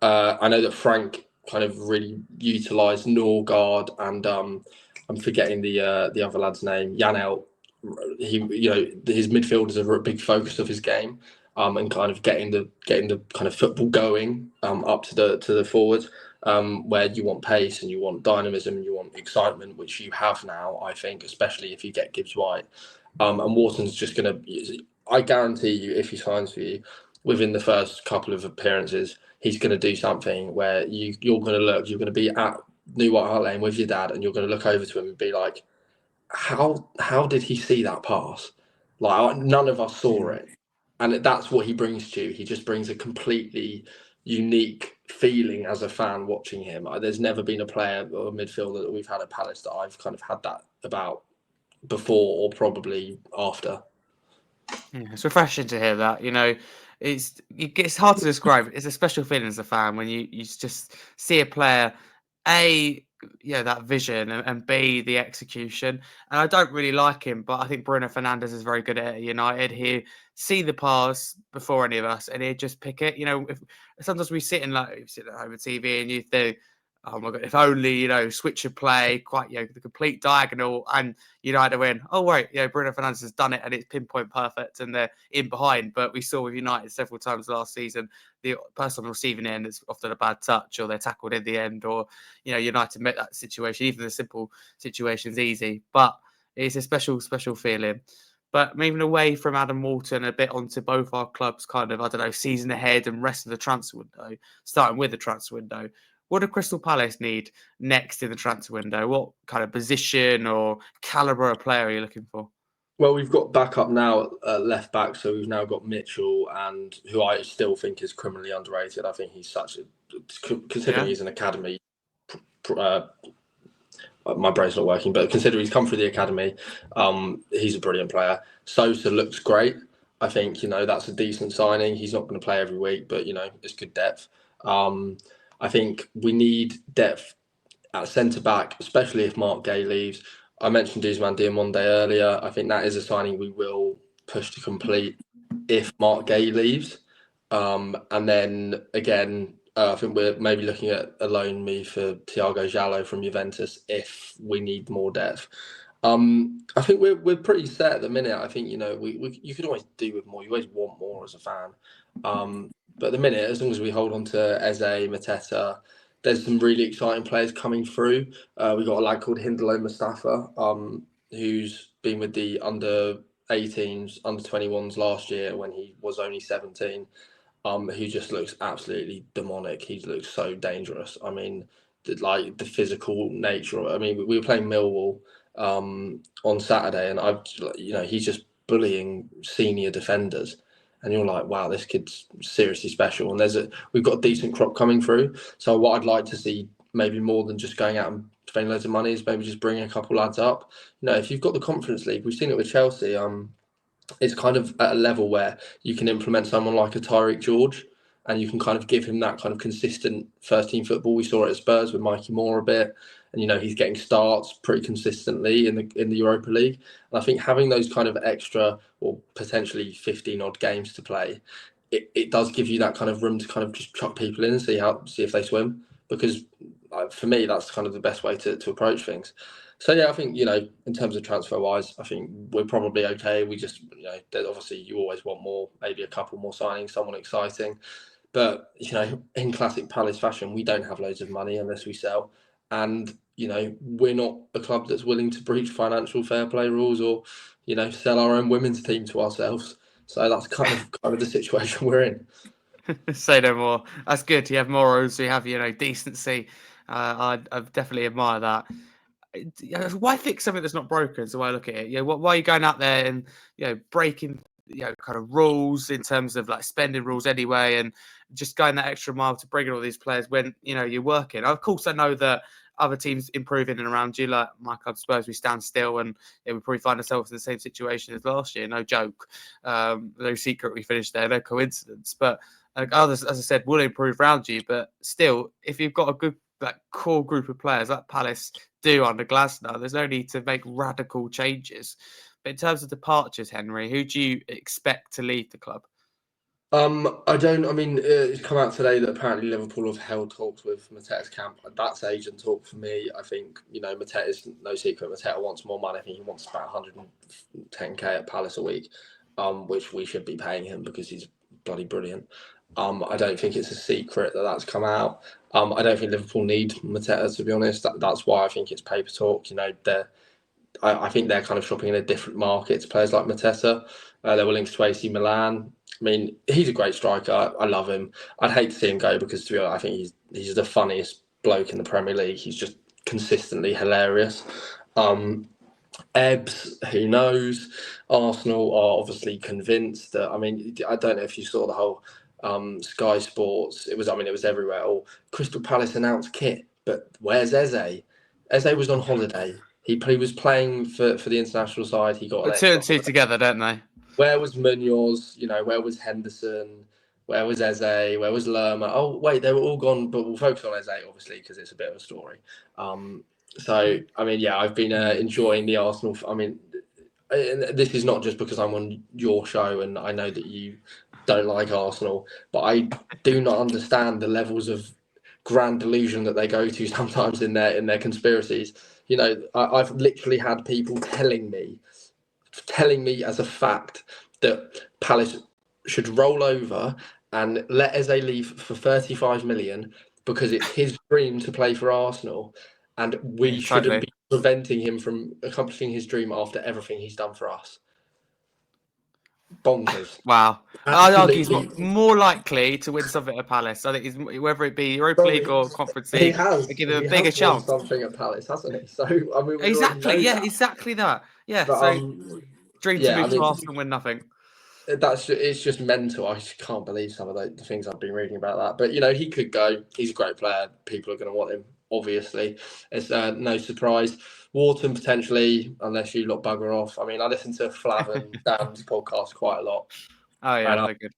I know that Frank kind of really utilised Norgard and I'm forgetting the other lad's name, Janelt. His midfielders are a big focus of his game. And kind of getting the kind of football going up to the forwards, where you want pace and you want dynamism and you want excitement, which you have now, I think, especially if you get Gibbs White. And Wharton's just going to, I guarantee you, if he signs for you, within the first couple of appearances, he's going to do something where you're going to be at New White Hart Lane with your dad and you're going to look over to him and be like, how did he see that pass? Like, none of us saw it. And that's what he brings to you. He just brings a completely unique feeling as a fan watching him. There's never been a player or a midfielder that we've had at Palace that I've kind of had that about before or probably after. Yeah, it's refreshing to hear that. It's hard to describe. It's a special feeling as a fan when you just see a player, that vision, and B, the execution. And I don't really like him, but I think Bruno Fernandes is very good at United. He'd see the pass before any of us, and he'd just pick it. If sometimes we sit at home with TV and you think, oh my God, if only, switch of play, quite, the complete diagonal and United win. Oh, wait, Bruno Fernandes has done it and it's pinpoint perfect and they're in behind. But we saw with United several times last season, the person on the receiving end is often a bad touch or they're tackled in the end or, United met that situation. Even the simple situation's easy, but it's a special, special feeling. But moving away from Adam Wharton a bit onto both our clubs, kind of, season ahead and rest of the transfer window, starting with the transfer window. What do Crystal Palace need next in the transfer window? What kind of position or calibre of player are you looking for? Well, we've got backup now at left back, so we've now got Mitchell, and who I still think is criminally underrated. I think he's considering he's an academy. My brain's not working, but considering he's come through the academy, he's a brilliant player. Sosa looks great. I think that's a decent signing. He's not going to play every week, but it's good depth. I think we need depth at centre back, especially if Mark Gay leaves. I mentioned Ousmane Diamonde earlier. I think that is a signing we will push to complete if Mark Gay leaves. And then again, I think we're maybe looking at a loan move for Thiago Jallo from Juventus if we need more depth. I think we're pretty set at the minute. I think you could always do with more. You always want more as a fan. But at the minute, as long as we hold on to Eze, Mateta, there's some really exciting players coming through. We've got a lad called Hindalo Mustafa, who's been with the under 18s, under 21s last year when he was only 17. Who just looks absolutely demonic. He looks so dangerous. I mean, the physical nature. I mean, we were playing Millwall on Saturday, and he's just bullying senior defenders, and you're like, wow, this kid's seriously special. And we've got a decent crop coming through. So what I'd like to see, maybe more than just going out and spending loads of money, is maybe just bringing a couple lads up. If you've got the Conference League, we've seen it with Chelsea. It's kind of at a level where you can implement someone like a Tyreek George, and you can kind of give him that kind of consistent first team football. We saw it at Spurs with Mikey Moore a bit, and he's getting starts pretty consistently in the Europa League. And I think having those kind of extra or potentially 15 odd games to play, it does give you that kind of room to kind of just chuck people in and see if they swim. Because for me, that's kind of the best way to approach things. So yeah, I think in terms of transfer wise, I think we're probably okay. We just obviously you always want more, maybe a couple more signings, someone exciting. But in classic Palace fashion, we don't have loads of money unless we sell, and we're not a club that's willing to breach financial fair play rules or sell our own women's team to ourselves. So that's kind of the situation we're in. Say no more. That's good. You have morals. You have decency. I definitely admire that. Why fix something that's not broken? Is the way I look at it. Why are you going out there and breaking kind of rules in terms of like spending rules anyway, and just going that extra mile to bring in all these players when you're working? Of course, I know that other teams improving and around you, like my club Spurs, we stand still, and we probably find ourselves in the same situation as last year. No joke, no secret. We finished there, no coincidence. But others, as I said, will improve around you. But still, if you've got a good core group of players like Palace do under Glasner, there's no need to make radical changes. But in terms of departures, Henry, who do you expect to leave the club? It's come out today that apparently Liverpool have held talks with Mateta's camp. That's agent talk for me. I think, Mateta is no secret. Mateta wants more money. I think he wants about 110k at Palace a week, which we should be paying him because he's bloody brilliant. I don't think it's a secret that that's come out. I don't think Liverpool need Mateta, to be honest. That's why I think it's paper talk. I think they're kind of shopping in a different market to players like Mateta. They're willing to AC Milan. I mean, he's a great striker. I love him. I'd hate to see him go because, to be honest, I think he's the funniest bloke in the Premier League. He's just consistently hilarious. Ebbs, who knows? Arsenal are obviously convinced that. I mean, I don't know if you saw the whole Sky Sports. It was everywhere. Oh, Crystal Palace announced kit, but where's Eze? Eze was on holiday. He was playing for the international side. He got But two and two together, don't they? Where was Munoz? Where was Henderson? Where was Eze? Where was Lerma? Oh, wait, they were all gone, but we'll focus on Eze, obviously, because it's a bit of a story. I've been enjoying the Arsenal. I mean, this is not just because I'm on your show and I know that you don't like Arsenal, but I do not understand the levels of grand delusion that they go to sometimes in their conspiracies. I've literally had people telling me as a fact that Palace should roll over and let Eze leave for 35 million because it's his dream to play for Arsenal, and we shouldn't be preventing him from accomplishing his dream after everything he's done for us. Bonkers. Wow. I'd argue he's more likely to win something at Palace. I think he's, whether it be Europa League or Conference League, they give him a bigger chance. Something at Palace, hasn't he? So exactly that. Yeah. But, dream to move to Arsenal and win nothing. It's just mental. I just can't believe some of the things I've been reading about that. But he could go. He's a great player. People are going to want him. Obviously, it's no surprise. Wharton potentially, unless you lot bugger off. I mean, I listen to Flav and Dan's podcast quite a lot. Oh yeah, they're good.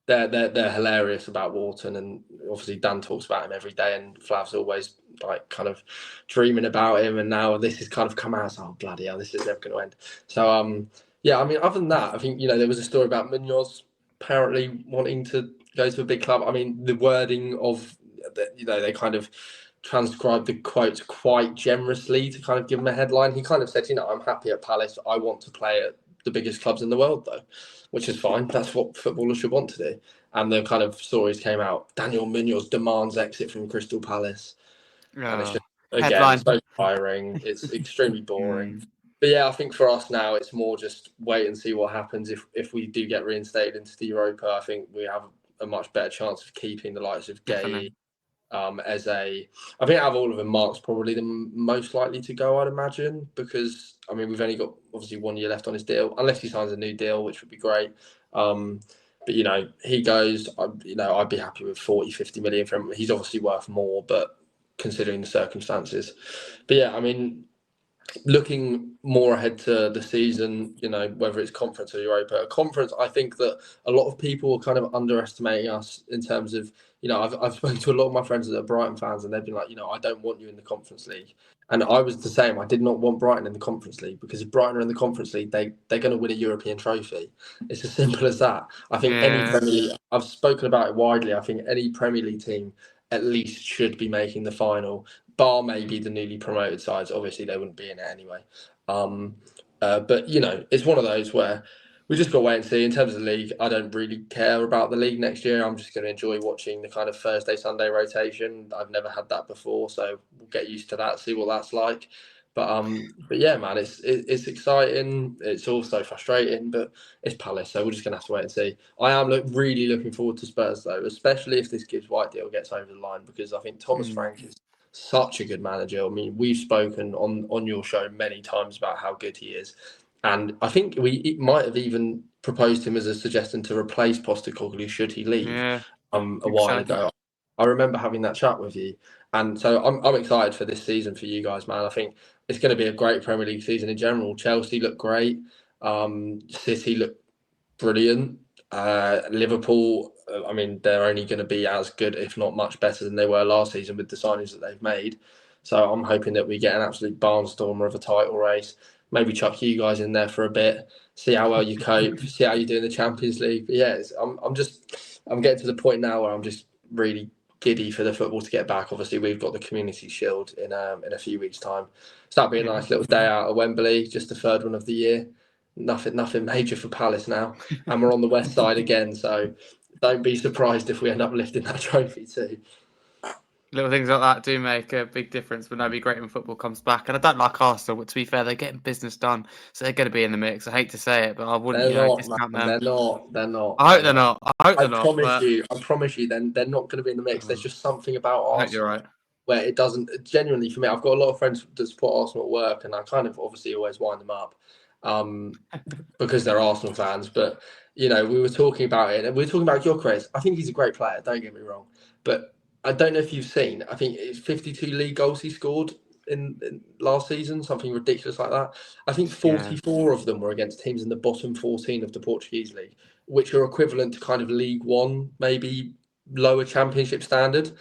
they're hilarious about Wharton, and obviously Dan talks about him every day, and Flav's always like kind of dreaming about him, and now this has kind of come out. Oh bloody hell, this is never going to end. So yeah, I mean, other than that, I think there was a story about Munoz apparently wanting to go to a big club. I mean, the wording of they kind of transcribed the quotes quite generously to kind of give him a headline. He kind of said, I'm happy at Palace. I want to play at the biggest clubs in the world, though, which is fine. That's what footballers should want to do. And the kind of stories came out. Daniel Munoz demands exit from Crystal Palace. And it's just, again, headline. so tiring. It's extremely boring. Mm, But yeah, I think for us now, it's more just wait and see what happens. If we do get reinstated into the Europa, I think we have a much better chance of keeping the likes of Gay, Eze. I think out of all of them, Mark's probably the most likely to go, I'd imagine, because I mean we've only got obviously 1 year left on his deal, unless he signs a new deal, which would be great. But he goes. I'd be happy with 40-50 million for him. He's obviously worth more, but considering the circumstances. But yeah, I mean, looking more ahead to the season, whether it's conference or Europa. Conference, I think that a lot of people are kind of underestimating us in terms of, I've spoken to a lot of my friends that are Brighton fans, and they've been like, I don't want you in the Conference League. And I was the same. I did not want Brighton in the Conference League, because if Brighton are in the Conference League, they're going to win a European trophy. It's as simple as that. I think any Premier League, I've spoken about it widely, I think any Premier League team at least should be making the final, bar maybe the newly promoted sides. Obviously, they wouldn't be in it anyway. But it's one of those where we just got to wait and see. In terms of the league, I don't really care about the league next year. I'm just going to enjoy watching the kind of Thursday, Sunday rotation. I've never had that before, so we'll get used to that, see what that's like. But yeah, man, it's exciting. It's also frustrating, but it's Palace, so we're just gonna have to wait and see. I am really looking forward to Spurs though, especially if this Gibbs White deal gets over the line, because I think Thomas Frank is such a good manager. I mean, we've spoken on your show many times about how good he is, and I think we might have even proposed him as a suggestion to replace Postecoglou should he leave. A while ago. I remember having that chat with you, and so I'm excited for this season for you guys, man. I think it's going to be a great Premier League season in general. Chelsea look great. City look brilliant. Liverpool, I mean, they're only going to be as good, if not much better than they were last season with the signings that they've made. So I'm hoping that we get an absolute barnstormer of a title race. Maybe chuck you guys in there for a bit, see how well you cope, see how you do in the Champions League. But yeah, I'm getting to the point now where I'm just really giddy for the football to get back. Obviously, we've got the Community Shield in a few weeks' time. So that'll be a nice little day out at Wembley, just the third one of the year. Nothing major for Palace now, and we're on the west side again. So don't be surprised if we end up lifting that trophy too. Little things like that do make a big difference, but that'd be great when football comes back. And I don't like Arsenal, but to be fair, they're getting business done, so they're going to be in the mix. I hate to say it, but I wouldn't discount them. They're not. I hope they're not. I promise you, then they're not going to be in the mix. There's just something about Arsenal. I hope you're right. Where it doesn't, genuinely for me, I've got a lot of friends that support Arsenal at work, and I kind of obviously always wind them up because they're Arsenal fans. But we were talking about it, and we were talking about Gyökeres. I think he's a great player, don't get me wrong, but I don't know if you've seen, I think it's 52 league goals he scored in last season, something ridiculous like that. I think 44 of them were against teams in the bottom 14 of the Portuguese league, which are equivalent to kind of League One, maybe lower Championship standard.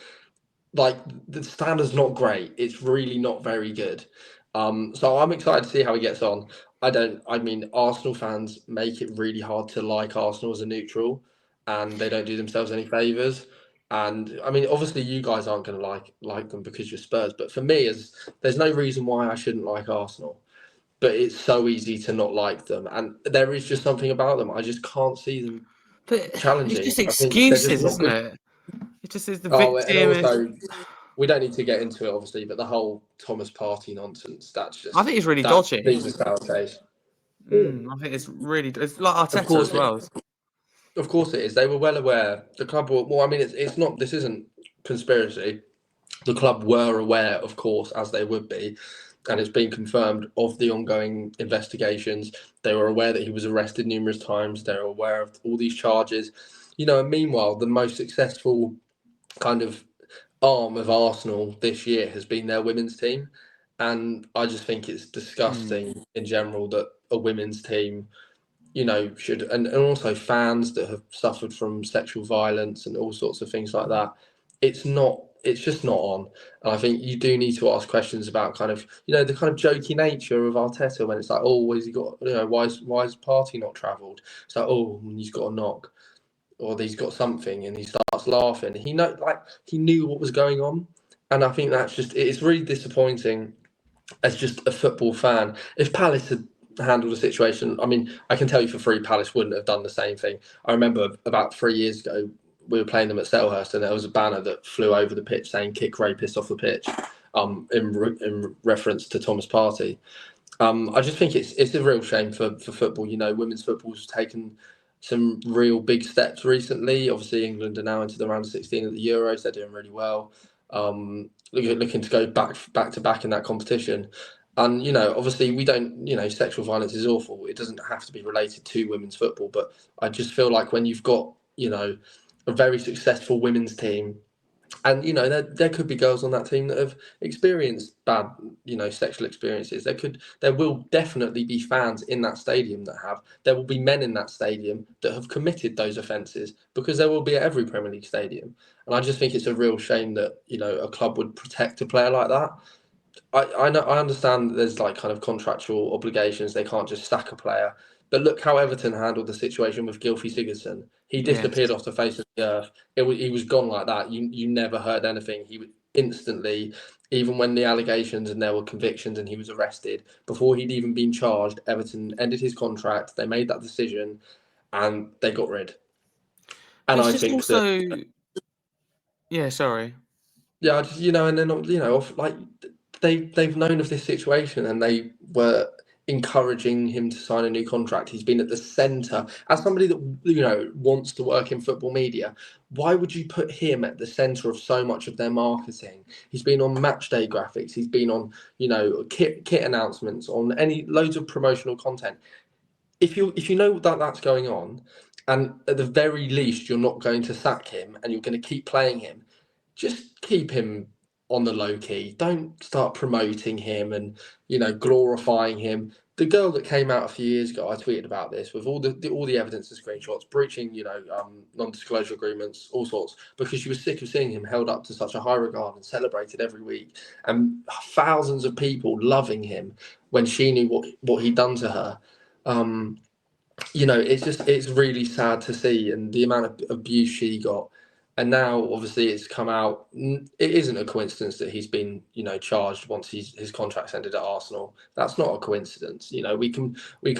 Like, the standard's not great. It's really not very good. So I'm excited to see how he gets on. I mean, Arsenal fans make it really hard to like Arsenal as a neutral, and they don't do themselves any favours. And I mean, obviously, you guys aren't going to like them because you're Spurs. But for me, there's no reason why I shouldn't like Arsenal. But it's so easy to not like them, and there is just something about them. I just can't see them challenging. It's just excuses, isn't it? It just is the victim. And also, we don't need to get into it, obviously, but the whole Thomas Partey nonsense, that's just... I think it's really dodgy. I think it's really... It's like Arteta as well. Of course it is. They were well aware. The club were... Well, I mean, it's not... This isn't conspiracy. The club were aware, of course, as they would be, and it's been confirmed, of the ongoing investigations. They were aware that he was arrested numerous times. They were aware of all these charges. And meanwhile, the most successful kind of arm of Arsenal this year has been their women's team, and I just think it's disgusting in general that a women's team should, and also fans that have suffered from sexual violence and all sorts of things like that. It's just not on. And I think you do need to ask questions about kind of, the kind of jokey nature of Arteta when it's like, oh, has he got, why is Party not travelled? It's like, oh, he's got a knock, or he's got something, and he starts laughing. He knew what was going on. And I think it's really disappointing as just a football fan. If Palace had handled the situation, I mean, I can tell you for free, Palace wouldn't have done the same thing. I remember about 3 years ago, we were playing them at Selhurst, and there was a banner that flew over the pitch saying "Kick rapists off the pitch," in reference to Thomas Partey. I just think it's a real shame for football. Women's football's taken some real big steps recently. Obviously, England are now into the round of 16 at the Euros. They're doing really well. Looking to go back to back in that competition. And, obviously we don't, sexual violence is awful. It doesn't have to be related to women's football. But I just feel like when you've got, a very successful women's team, and, there could be girls on that team that have experienced bad, sexual experiences. There will definitely be fans in that stadium that have. There will be men in that stadium that have committed those offences, because there will be at every Premier League stadium. And I just think it's a real shame that, a club would protect a player like that. I understand that there's like kind of contractual obligations. They can't just sack a player. But look how Everton handled the situation with Gylfi Sigurdsson. He disappeared off the face of the earth. He was gone like that. You never heard anything. He would instantly, even when the allegations and there were convictions and he was arrested, before he'd even been charged, Everton ended his contract. They made that decision and they got rid. And I think also, yeah, sorry. Yeah, and they're not, like they've known of this situation and they were encouraging him to sign a new contract. He's been at the centre. As somebody that, wants to work in football media, why would you put him at the centre of so much of their marketing? He's been on match day graphics. He's been on, kit announcements, on loads of promotional content. If you know that that's going on, and at the very least you're not going to sack him and you're going to keep playing him, just keep him on the low key. Don't start promoting him and glorifying him. The girl that came out a few years ago, I tweeted about this with all the evidence and screenshots, breaching non-disclosure agreements, all sorts, because she was sick of seeing him held up to such a high regard and celebrated every week, and thousands of people loving him when she knew what he'd done to her. It's really sad to see, and the amount of abuse she got. And now, obviously, it's come out. It isn't a coincidence that he's been, charged once his contract's ended at Arsenal. That's not a coincidence. We can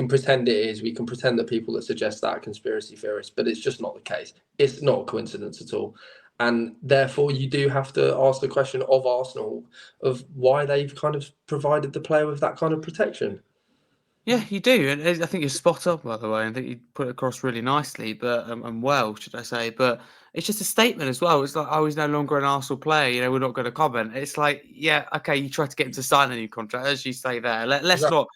pretend it is. We can pretend that people that suggest that are conspiracy theorists, but it's just not the case. It's not a coincidence at all. And therefore, you do have to ask the question of Arsenal of why they've kind of provided the player with that kind of protection. Yeah, you do, and I think you're spot on, by the way. I think you put it across really nicely, but and well, should I say? But it's just a statement as well. It's like, oh, he's no longer an Arsenal player. We're not going to comment. It's like, yeah, okay, you tried to get him to sign a new contract, as you say there. Let's not,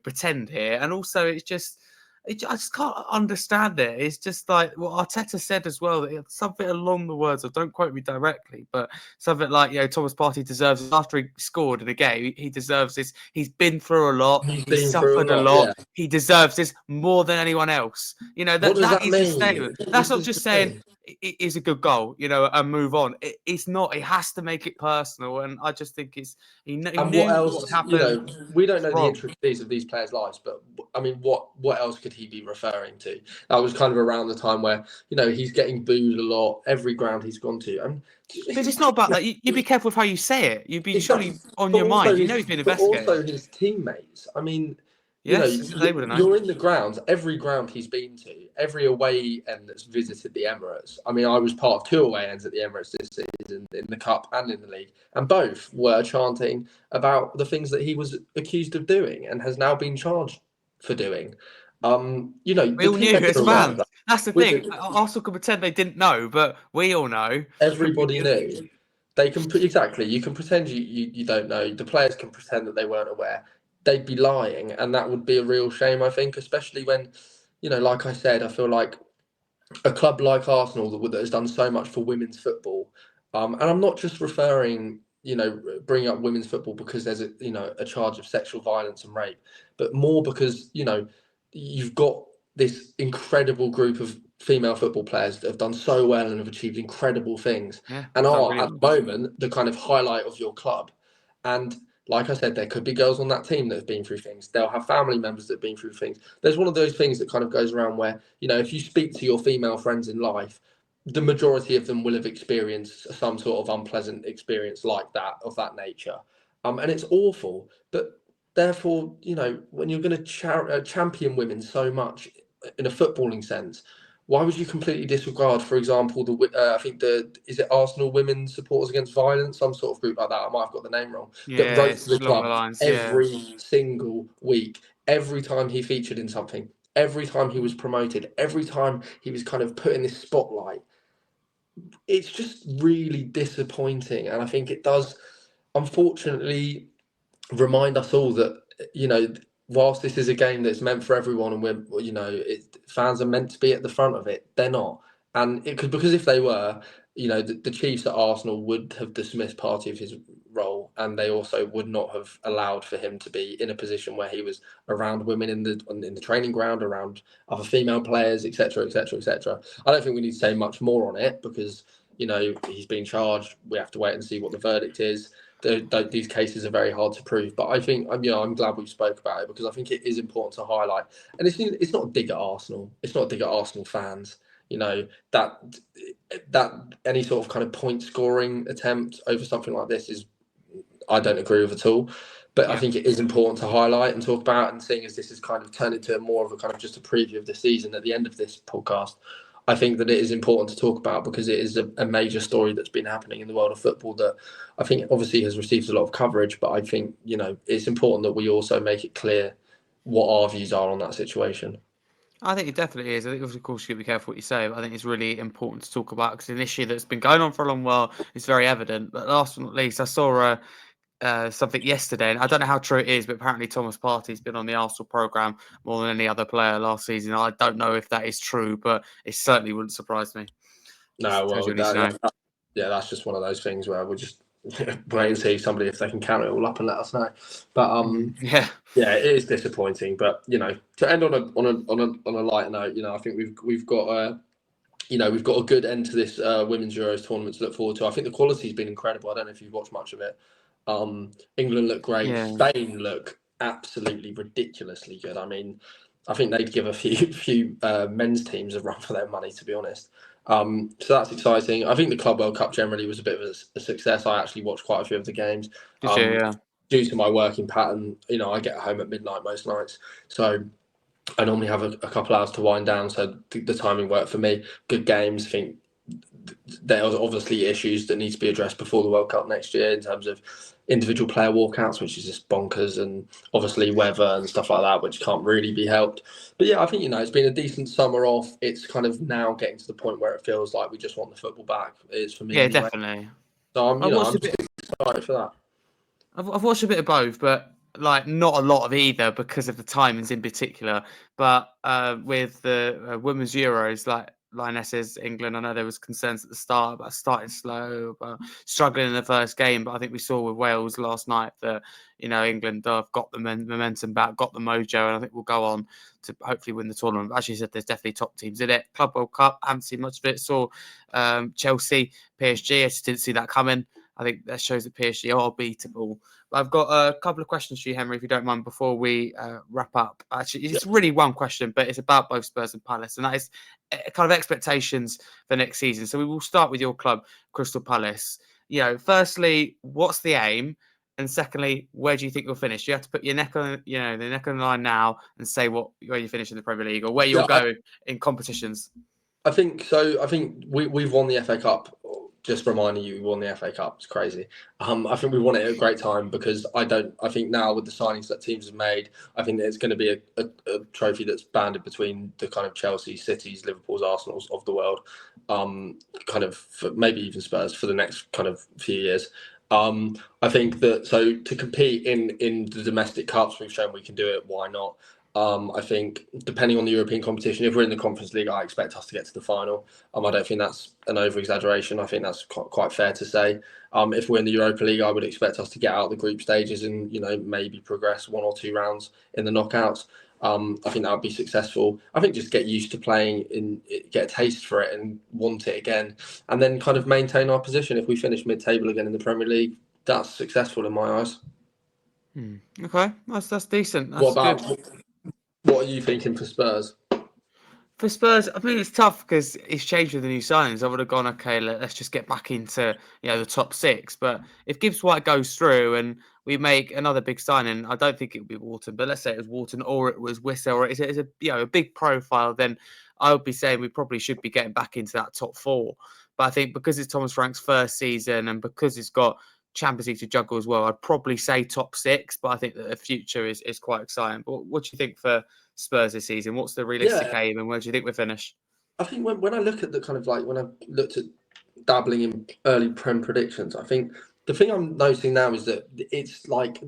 pretend here. And also, I just can't understand it. It's just like what Arteta said as well. That something along the words of, don't quote me directly, but something like, Thomas Partey deserves, after he scored in a game, he deserves this. He's been through a lot. He's suffered a lot. Yeah. He deserves this more than anyone else. That is a statement. That's not just saying it is a good goal, and move on. It's not. It has to make it personal, and I just think he knew what else what happened. We don't know the intricacies of these players' lives, but I mean, what else could he be referring to? That was kind of around the time where he's getting booed a lot every ground he's gone to. Because it's not about that. You be careful with how you say it. You be surely on your mind. He's been investigated. But also his teammates. I mean, yes, they would have known. You're in the grounds, every ground he's been to, every away end that's visited the Emirates. I mean, I was part of 2 away ends at the Emirates this season, in the Cup and in the League, and both were chanting about the things that he was accused of doing and has now been charged for doing. We all knew as fans. That's the thing. Arsenal can pretend they didn't know, but we all know. Everybody knew. They can exactly. You can pretend you don't know. The players can pretend that they weren't aware. They'd be lying, and that would be a real shame, I think, especially when, like I said, I feel like a club like Arsenal that has done so much for women's football, and I'm not just referring, bringing up women's football because there's a charge of sexual violence and rape, but more because, you've got this incredible group of female football players that have done so well and have achieved incredible things, and are really at the moment the kind of highlight of your club. And like I said, there could be girls on that team that have been through things. They'll have family members that have been through things. There's one of those things that kind of goes around where, if you speak to your female friends in life, the majority of them will have experienced some sort of unpleasant experience like that, of that nature. And it's awful. But therefore, when you're going to champion women so much in a footballing sense, why would you completely disregard, for example, I think is it Arsenal Women Supporters Against Violence, some sort of group like that? I might have got the name wrong. That wrote to the club every single week, every time he featured in something, every time he was promoted, every time he was kind of put in this spotlight. It's just really disappointing, and I think it does, unfortunately, remind us all that whilst this is a game that's meant for everyone, and fans are meant to be at the front of it, they're not. And because if they were, the Chiefs at Arsenal would have dismissed part of his role, and they also would not have allowed for him to be in a position where he was around women in the training ground, around other female players, etc., etc., etc. I don't think we need to say much more on it because he's been charged. We have to wait and see what the verdict is. These cases are very hard to prove, but I think I'm glad we spoke about it because I think it is important to highlight. And it's not a dig at Arsenal. It's not a dig at Arsenal fans. That any sort of kind of point scoring attempt over something like this I don't agree with at all. But I think it is important to highlight and talk about. And seeing as this has kind of turned into more of a kind of just a preview of the season at the end of this podcast, I think that it is important to talk about because it is a major story that's been happening in the world of football that I think obviously has received a lot of coverage. But I think, it's important that we also make it clear what our views are on that situation. I think it definitely is. I think, of course, you got to be careful what you say, but I think it's really important to talk about because it's an issue that's been going on for a long while. It's very evident. But last but not least, I saw something yesterday, and I don't know how true it is, but apparently Thomas Partey's been on the Arsenal programme more than any other player last season. I don't know if that is true, but it certainly wouldn't surprise me. No, well, that's just one of those things where we'll just wait and see somebody if they can count it all up and let us know. But yeah, it is disappointing. But to end on a lighter note, I think we've got we've got a good end to this Women's Euros tournament to look forward to. I think the quality's been incredible. I don't know if you've watched much of it. England look great. Yeah. Spain look absolutely ridiculously good. I mean, I think they'd give a few men's teams a run for their money, to be honest. So that's exciting. I think the Club World Cup generally was a bit of a success. I actually watched quite a few of the games. Due to my working pattern, I get home at midnight most nights. So I normally have a couple hours to wind down. So the timing worked for me. Good games. I think there are obviously issues that need to be addressed before the World Cup next year in terms of individual player walkouts, which is just bonkers, and obviously weather and stuff like that, which can't really be helped. But yeah, I think, it's been a decent summer off. It's kind of now getting to the point where it feels like we just want the football back. It is for me. Yeah, anyway. Definitely. So I'm excited for that. I've watched a bit of both, but not a lot of either because of the timings in particular. But with the Women's Euros, Lionesses, England, I know there was concerns at the start about starting slow, about struggling in the first game. But I think we saw with Wales last night that, England have got the momentum back, got the mojo, and I think we'll go on to hopefully win the tournament. But as you said, there's definitely top teams in it. Club World Cup, I haven't seen much of it. Saw Chelsea, PSG. I just didn't see that coming. I think that shows that PSG are beatable. But I've got a couple of questions for you, Henry, if you don't mind, before we wrap up. Actually, it's really one question, but it's about both Spurs and Palace, and that is kind of expectations for next season. So we will start with your club, Crystal Palace. Firstly, what's the aim? And secondly, where do you think you'll finish? You have to put your neck on, the neck on the line now and say where you finish in the Premier League or where you'll go in competitions. I think so. I think we've won the FA Cup. Just reminding you, we won the FA Cup. It's crazy. I think we won it at a great time because I think now with the signings that teams have made, I think it's going to be a trophy that's banded between the kind of Chelsea, Cities, Liverpool's, Arsenal's of the world, kind of maybe even Spurs for the next kind of few years. I think that to compete in the domestic cups, we've shown we can do it. Why not? I think depending on the European competition, if we're in the Conference League, I expect us to get to the final. I don't think that's an over-exaggeration. I think that's quite fair to say. If we're in the Europa League, I would expect us to get out the group stages and maybe progress one or two rounds in the knockouts. I think that would be successful. I think just get used to playing get a taste for it and want it again, and then kind of maintain our position. If we finish mid-table again in the Premier League, that's successful in my eyes. Okay, that's decent. What That's good. about what are you thinking for Spurs? For Spurs, I mean, it's tough because it's changed with the new signings. I would have gone, okay, let's just get back into the top six. But if Gibbs White goes through and we make another big signing, I don't think it would be Wharton. But let's say it was Wharton or it was Whistle or it's a big profile, then I would be saying we probably should be getting back into that top four. But I think because it's Thomas Frank's first season and because it's got Champions League to juggle as well, I'd probably say top six. But I think that the future is quite exciting. But what do you think for Spurs this season? What's the realistic Yeah, aim and where do you think we finish? I think when I look at the kind of like when I looked at dabbling in early Prem predictions, I think the thing I'm noticing now is that it's like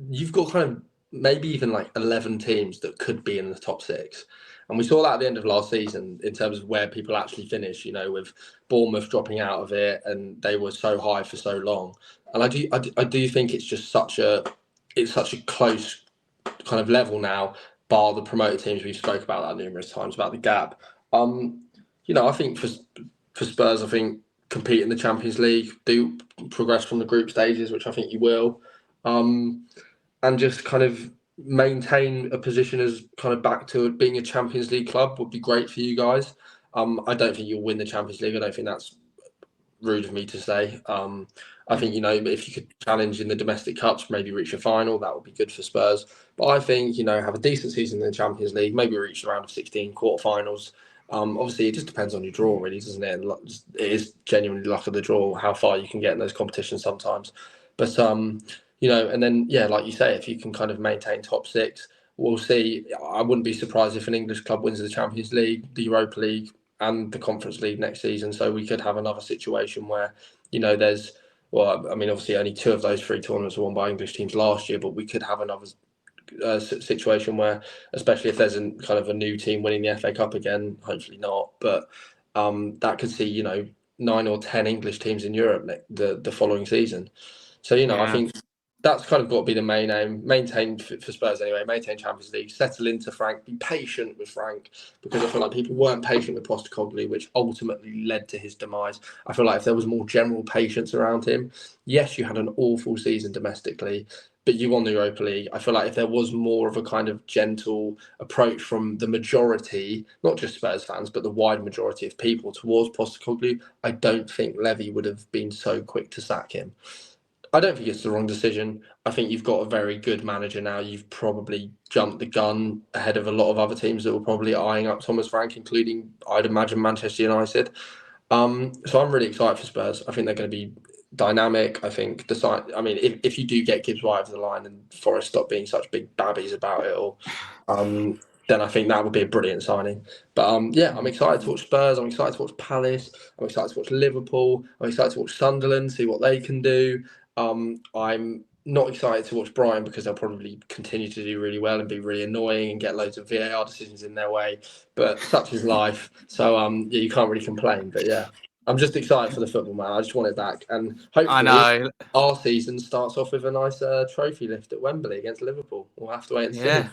you've got kind of maybe even like 11 teams that could be in the top six. And we saw that at the end of last season in terms of where people actually finish, with Bournemouth dropping out of it and they were so high for so long. And I do think it's just such a close kind of level now, bar the promoted teams. We've spoke about that numerous times about the gap. I think for Spurs, I think compete in the Champions League, do progress from the group stages, which I think you will, and just kind of maintain a position as kind of back to being a Champions League club would be great for you guys. I don't think you'll win the Champions League. I don't think that's rude of me to say. I think, if you could challenge in the domestic cups, maybe reach a final, that would be good for Spurs. But I think, have a decent season in the Champions League, maybe reach the round of 16 quarterfinals. Obviously, it just depends on your draw, really, doesn't it? And it is genuinely luck of the draw, how far you can get in those competitions sometimes. But, and then, like you say, if you can kind of maintain top six, we'll see. I wouldn't be surprised if an English club wins the Champions League, the Europa League, and the Conference League next season. So we could have another situation where, there's, obviously only two of those three tournaments were won by English teams last year, but we could have another situation where, especially if there's kind of a new team winning the FA Cup again, hopefully not, but that could see, 9 or 10 English teams in Europe the following season. So, I think that's kind of got to be the main aim. Maintain for Spurs anyway. Maintain Champions League. Settle into Frank. Be patient with Frank, because I feel like people weren't patient with Postecoglou, which ultimately led to his demise. I feel like if there was more general patience around him, yes, you had an awful season domestically, but you won the Europa League. I feel like if there was more of a kind of gentle approach from the majority, not just Spurs fans, but the wide majority of people towards Postecoglou, I don't think Levy would have been so quick to sack him. I don't think it's the wrong decision. I think you've got a very good manager now. You've probably jumped the gun ahead of a lot of other teams that were probably eyeing up Thomas Frank, including, I'd imagine, Manchester United. So I'm really excited for Spurs. I think they're going to be dynamic. I think if you do get Gibbs White over the line and Forest stop being such big babbies about it all, then I think that would be a brilliant signing. But I'm excited to watch Spurs. I'm excited to watch Palace. I'm excited to watch Liverpool. I'm excited to watch Sunderland, see what they can do. I'm not excited to watch Brighton because they'll probably continue to do really well and be really annoying and get loads of VAR decisions in their way. But such is life. So you can't really complain. But yeah, I'm just excited for the football, man. I just want it back, and hopefully our season starts off with a nice trophy lift at Wembley against Liverpool. We'll have to wait and see.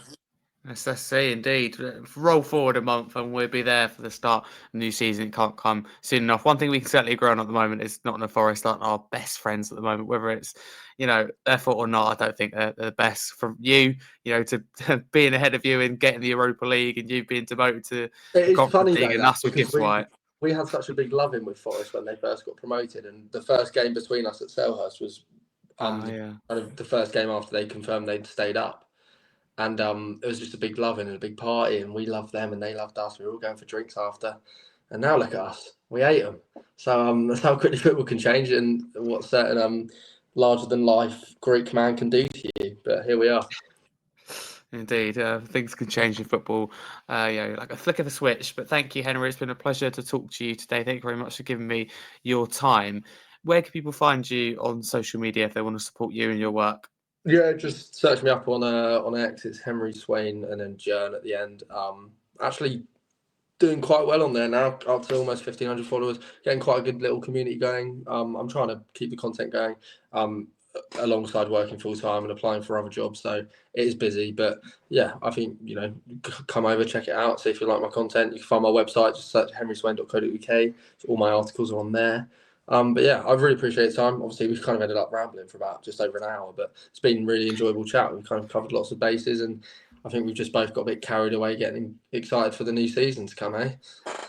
Let's see, indeed. Roll forward a month and we'll be there for the start of the new season. It can't come soon enough. One thing we can certainly agree on at the moment is Nottingham and Forest aren't our best friends at the moment, whether it's, their fault or not. I don't think they're the best. From you, to being ahead of you and getting the Europa League and you being demoted to the Conference League and that's what Gibbs White. We had such a big love-in with Forest when they first got promoted, and the first game between us at Selhurst was kind of the first game after they confirmed they'd stayed up. And it was just a big love and a big party, and we loved them and they loved us. We were all going for drinks after. And now look at us. We ate them. So that's how quickly football can change and what certain larger-than-life Greek man can do to you. But here we are. Indeed, things can change in football, like a flick of a switch. But thank you, Henry. It's been a pleasure to talk to you today. Thank you very much for giving me your time. Where can people find you on social media if they want to support you and your work? Yeah, just search me up on X. It's Henry Swain and then Jern at the end. Actually doing quite well on there now, up to almost 1,500 followers. Getting quite a good little community going. I'm trying to keep the content going. alongside working full time and applying for other jobs. So it is busy, but yeah, I think, come over, check it out. See if you like my content. You can find my website, just search henryswain.co.uk. All my articles are on there. But yeah, I really appreciate your time. Obviously, we've kind of ended up rambling for about just over an hour, but it's been really enjoyable chat. We've kind of covered lots of bases, and I think we've just both got a bit carried away getting excited for the new season to come, eh?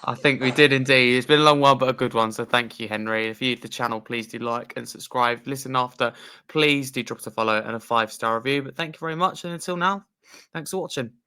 I think we did indeed. It's been a long one, but a good one. So thank you, Henry. If you're new to the channel, please do like and subscribe. Listen after. Please do drop us a follow and a 5-star review. But thank you very much. And until now, thanks for watching.